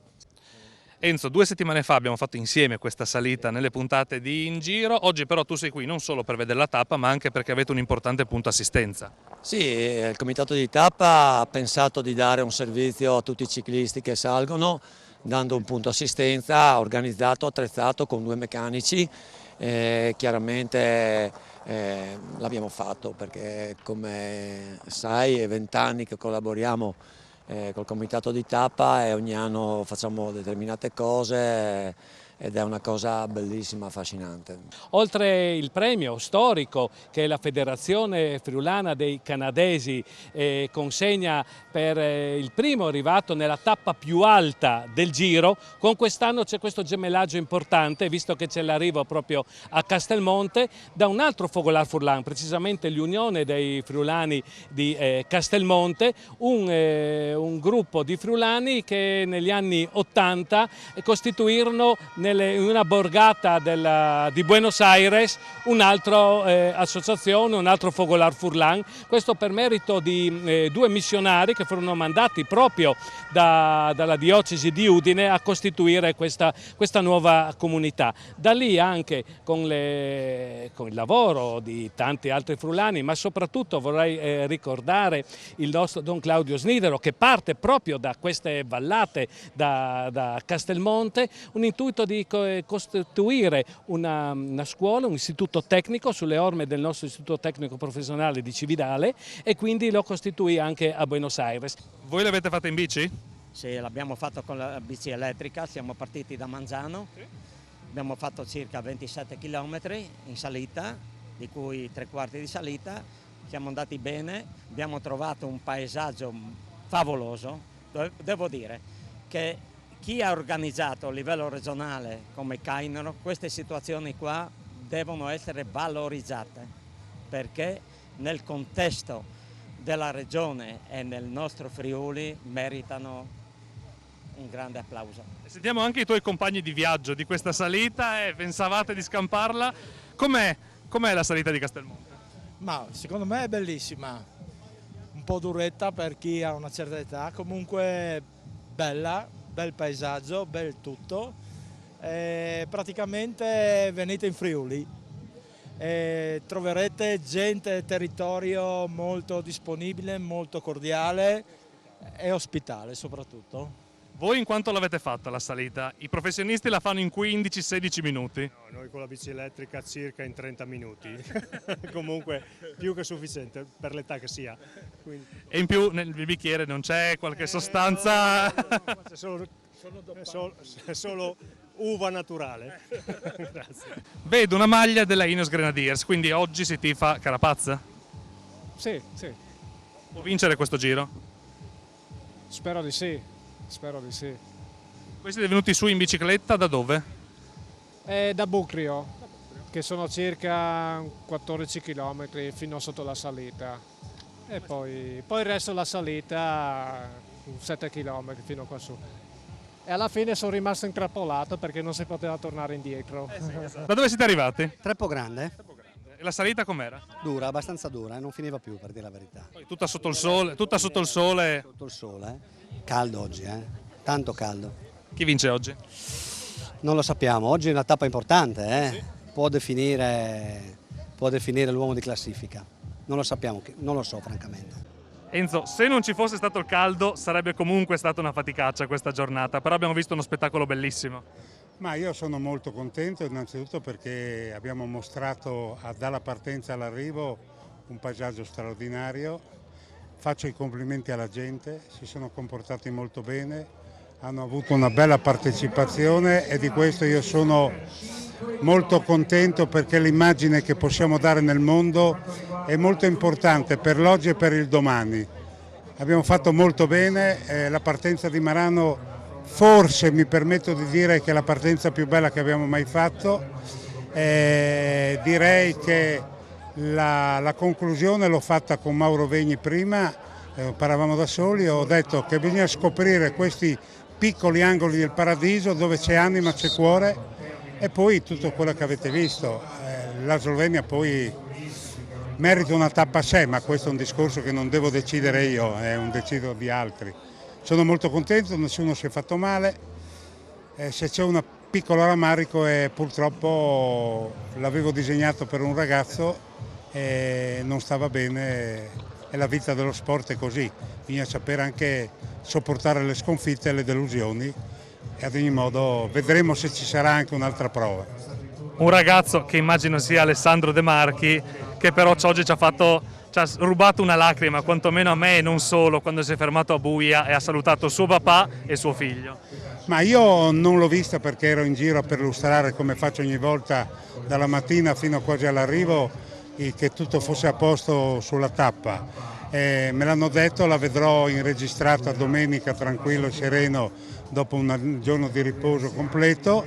Enzo, 2 settimane fa abbiamo fatto insieme questa salita nelle puntate di In Giro, oggi però tu sei qui non solo per vedere la tappa ma anche perché avete un importante punto assistenza. Sì, il comitato di tappa ha pensato di dare un servizio a tutti i ciclisti che salgono, dando un punto assistenza organizzato, attrezzato con 2 meccanici. Chiaramente l'abbiamo fatto perché, come sai, è 20 anni che collaboriamo col comitato di tappa e ogni anno facciamo determinate cose ed è una cosa bellissima, affascinante. Oltre il premio storico che la Federazione Friulana dei Canadesi consegna per il primo arrivato nella tappa più alta del Giro, con quest'anno c'è questo gemellaggio importante, visto che c'è l'arrivo proprio a Castelmonte da un altro Fogolar Furlan, precisamente l'Unione dei Friulani di Castelmonte, un gruppo di friulani che negli anni 80 costituirono in una borgata di Buenos Aires un'altra associazione, un altro Fogolar Furlan, questo per merito di 2 missionari che furono mandati proprio dalla diocesi di Udine a costituire questa nuova comunità. Da lì anche con il lavoro di tanti altri friulani, ma soprattutto vorrei ricordare il nostro Don Claudio Snidero che parte proprio da queste vallate, da Castelmonte, un intuito di costituire una scuola, un istituto tecnico sulle orme del nostro istituto tecnico professionale di Cividale e quindi lo costituì anche a Buenos Aires. Voi l'avete fatta in bici? Sì, l'abbiamo fatto con la bici elettrica, siamo partiti da Manzano, abbiamo fatto circa 27 km in salita, di cui 3/4 di salita, siamo andati bene, abbiamo trovato un paesaggio favoloso, devo dire che chi ha organizzato a livello regionale come Cainero, queste situazioni qua devono essere valorizzate perché nel contesto della regione e nel nostro Friuli meritano un grande applauso. Sentiamo anche i tuoi compagni di viaggio di questa salita e pensavate di scamparla. Com'è la salita di Castelmonte? Ma secondo me è bellissima, un po' duretta per chi ha una certa età, comunque bella. Bel paesaggio, bel tutto, praticamente venite in Friuli, troverete gente e territorio molto disponibile, molto cordiale e ospitale soprattutto. Voi in quanto l'avete fatta la salita? I professionisti la fanno in 15-16 minuti? No, noi con la bici elettrica circa in 30 minuti, comunque più che sufficiente per l'età che sia. Quindi... E in più nel bicchiere non c'è qualche sostanza? C'è solo uva naturale. Grazie. Vedo una maglia della Ineos Grenadiers, quindi oggi si tifa Carapazza? Sì, sì. Può vincere questo giro? Spero di sì. Spero di sì. Voi siete venuti su in bicicletta da dove? Da Bucrio, che sono circa 14 km fino sotto la salita. E poi il resto della salita 7 km fino qua su. E alla fine sono rimasto intrappolato perché non si poteva tornare indietro. Sì, esatto. Da dove siete arrivati? Treppo Grande. E la salita com'era? Dura, abbastanza dura, non finiva più per dire la verità. Poi tutta sotto il sole? Tutta sotto il sole? Sotto il sole, Caldo oggi, tanto caldo. Chi vince oggi? Non lo sappiamo, oggi è una tappa importante, Sì. Può definire l'uomo di classifica. Non lo sappiamo, non lo so francamente. Enzo, se non ci fosse stato il caldo sarebbe comunque stata una faticaccia questa giornata, però abbiamo visto uno spettacolo bellissimo. Ma io sono molto contento innanzitutto perché abbiamo mostrato dalla partenza all'arrivo un paesaggio straordinario. Faccio i complimenti alla gente, si sono comportati molto bene, hanno avuto una bella partecipazione e di questo io sono molto contento perché l'immagine che possiamo dare nel mondo è molto importante per l'oggi e per il domani. Abbiamo fatto molto bene, la partenza di Marano forse mi permetto di dire che è la partenza più bella che abbiamo mai fatto, direi che la conclusione l'ho fatta con Mauro Vegni prima, paravamo da soli, ho detto che bisogna scoprire questi piccoli angoli del paradiso dove c'è anima, c'è cuore e poi tutto quello che avete visto. La Slovenia poi merita una tappa a sé, ma questo è un discorso che non devo decidere io, è un decido di altri. Sono molto contento, nessuno si è fatto male Se c'è un piccolo rammarico è purtroppo l'avevo disegnato per un ragazzo e non stava bene, e la vita dello sport è così, bisogna sapere anche sopportare le sconfitte e le delusioni e ad ogni modo vedremo se ci sarà anche un'altra prova. Un ragazzo che immagino sia Alessandro De Marchi, che però oggi ci ha rubato una lacrima, quantomeno a me e non solo, quando si è fermato a Buia e ha salutato suo papà e suo figlio. Ma io non l'ho vista perché ero in giro a perlustrare, come faccio ogni volta dalla mattina fino quasi all'arrivo, che tutto fosse a posto sulla tappa. Me l'hanno detto, la vedrò in registrata domenica tranquillo e sereno dopo un giorno di riposo completo,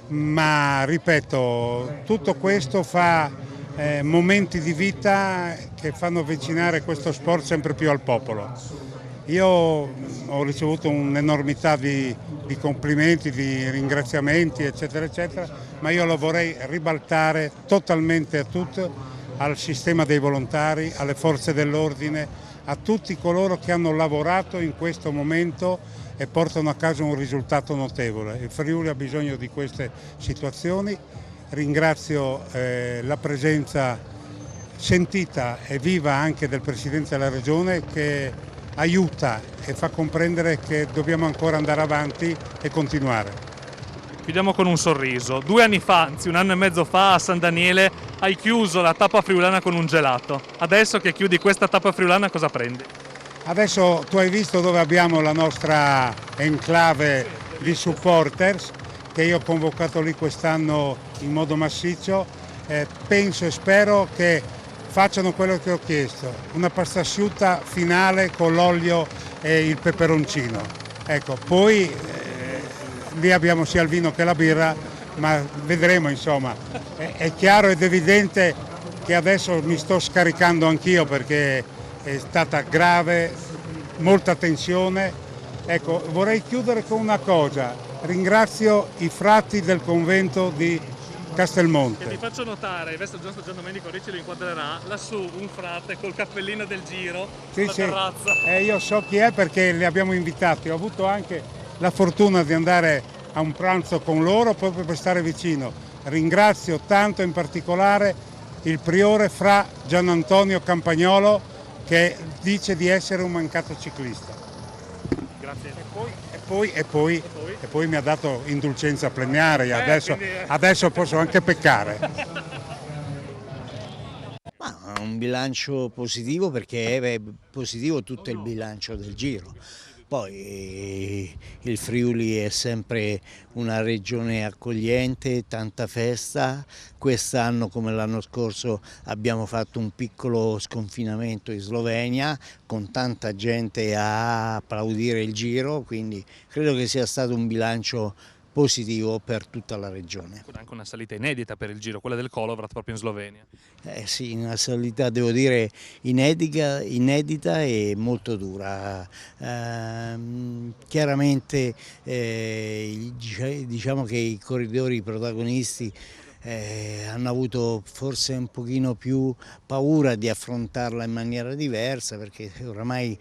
ma ripeto, tutto questo fa momenti di vita che fanno avvicinare questo sport sempre più al popolo. Io ho ricevuto un'enormità di complimenti, di ringraziamenti, eccetera, eccetera, ma io lo vorrei ribaltare totalmente a tutto, al sistema dei volontari, alle forze dell'ordine, a tutti coloro che hanno lavorato in questo momento e portano a casa un risultato notevole. Il Friuli ha bisogno di queste situazioni. Ringrazio la presenza sentita e viva anche del Presidente della Regione, che aiuta e fa comprendere che dobbiamo ancora andare avanti e continuare. Chiudiamo con un sorriso. 2 anni fa, anzi 1 anno e mezzo fa, a San Daniele hai chiuso la tappa friulana con un gelato. Adesso che chiudi questa tappa friulana cosa prendi? Adesso tu hai visto dove abbiamo la nostra enclave di supporters, che io ho convocato lì quest'anno in modo massiccio. Penso e spero che facciano quello che ho chiesto, una pasta asciutta finale con l'olio e il peperoncino. Ecco, poi lì abbiamo sia il vino che la birra, ma vedremo insomma. È chiaro ed evidente che adesso mi sto scaricando anch'io perché è stata grave, molta tensione. Ecco, vorrei chiudere con una cosa, ringrazio i frati del convento di Castelmonte. Che ti faccio notare, adesso il nostro Gian Domenico Ricci lo inquadrerà, lassù un frate col cappellino del Giro sulla terrazza. Io so chi è perché li abbiamo invitati, ho avuto anche la fortuna di andare a un pranzo con loro proprio per stare vicino. Ringrazio tanto in particolare il priore Fra Gian Antonio Campagnolo, che dice di essere un mancato ciclista. Grazie. E poi mi ha dato indulgenza plenaria, adesso posso anche peccare. Ma un bilancio positivo, perché è positivo tutto il bilancio del Giro. Poi il Friuli è sempre una regione accogliente, tanta festa. Quest'anno, come l'anno scorso, abbiamo fatto un piccolo sconfinamento in Slovenia con tanta gente a applaudire il Giro, quindi credo che sia stato un bilancio positivo per tutta la regione. Anche una salita inedita per il Giro, quella del Kolovrat proprio in Slovenia. Sì, una salita devo dire inedita e molto dura. Chiaramente diciamo che i corridori, i protagonisti hanno avuto forse un pochino più paura di affrontarla in maniera diversa, perché oramai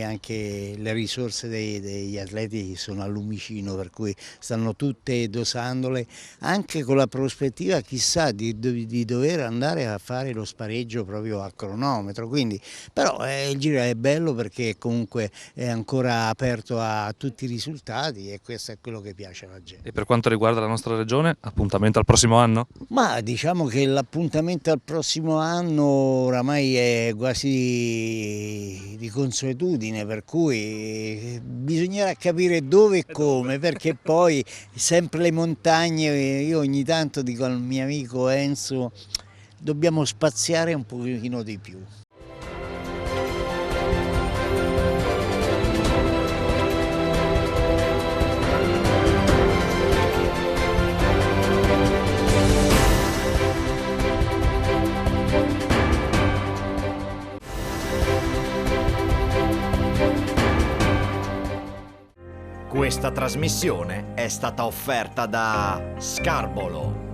anche le risorse degli atleti sono al lumicino, per cui stanno tutte dosandole, anche con la prospettiva chissà di dover andare a fare lo spareggio proprio a cronometro. Quindi, però il Giro è bello perché comunque è ancora aperto a tutti i risultati e questo è quello che piace alla gente. E per quanto riguarda la nostra regione, appuntamento al prossimo anno? Ma diciamo che l'appuntamento al prossimo anno oramai è quasi di consuetudine, per cui bisognerà capire dove e come, perché poi sempre le montagne, io ogni tanto dico al mio amico Enzo, dobbiamo spaziare un pochino di più. Questa trasmissione è stata offerta da Scarbolo.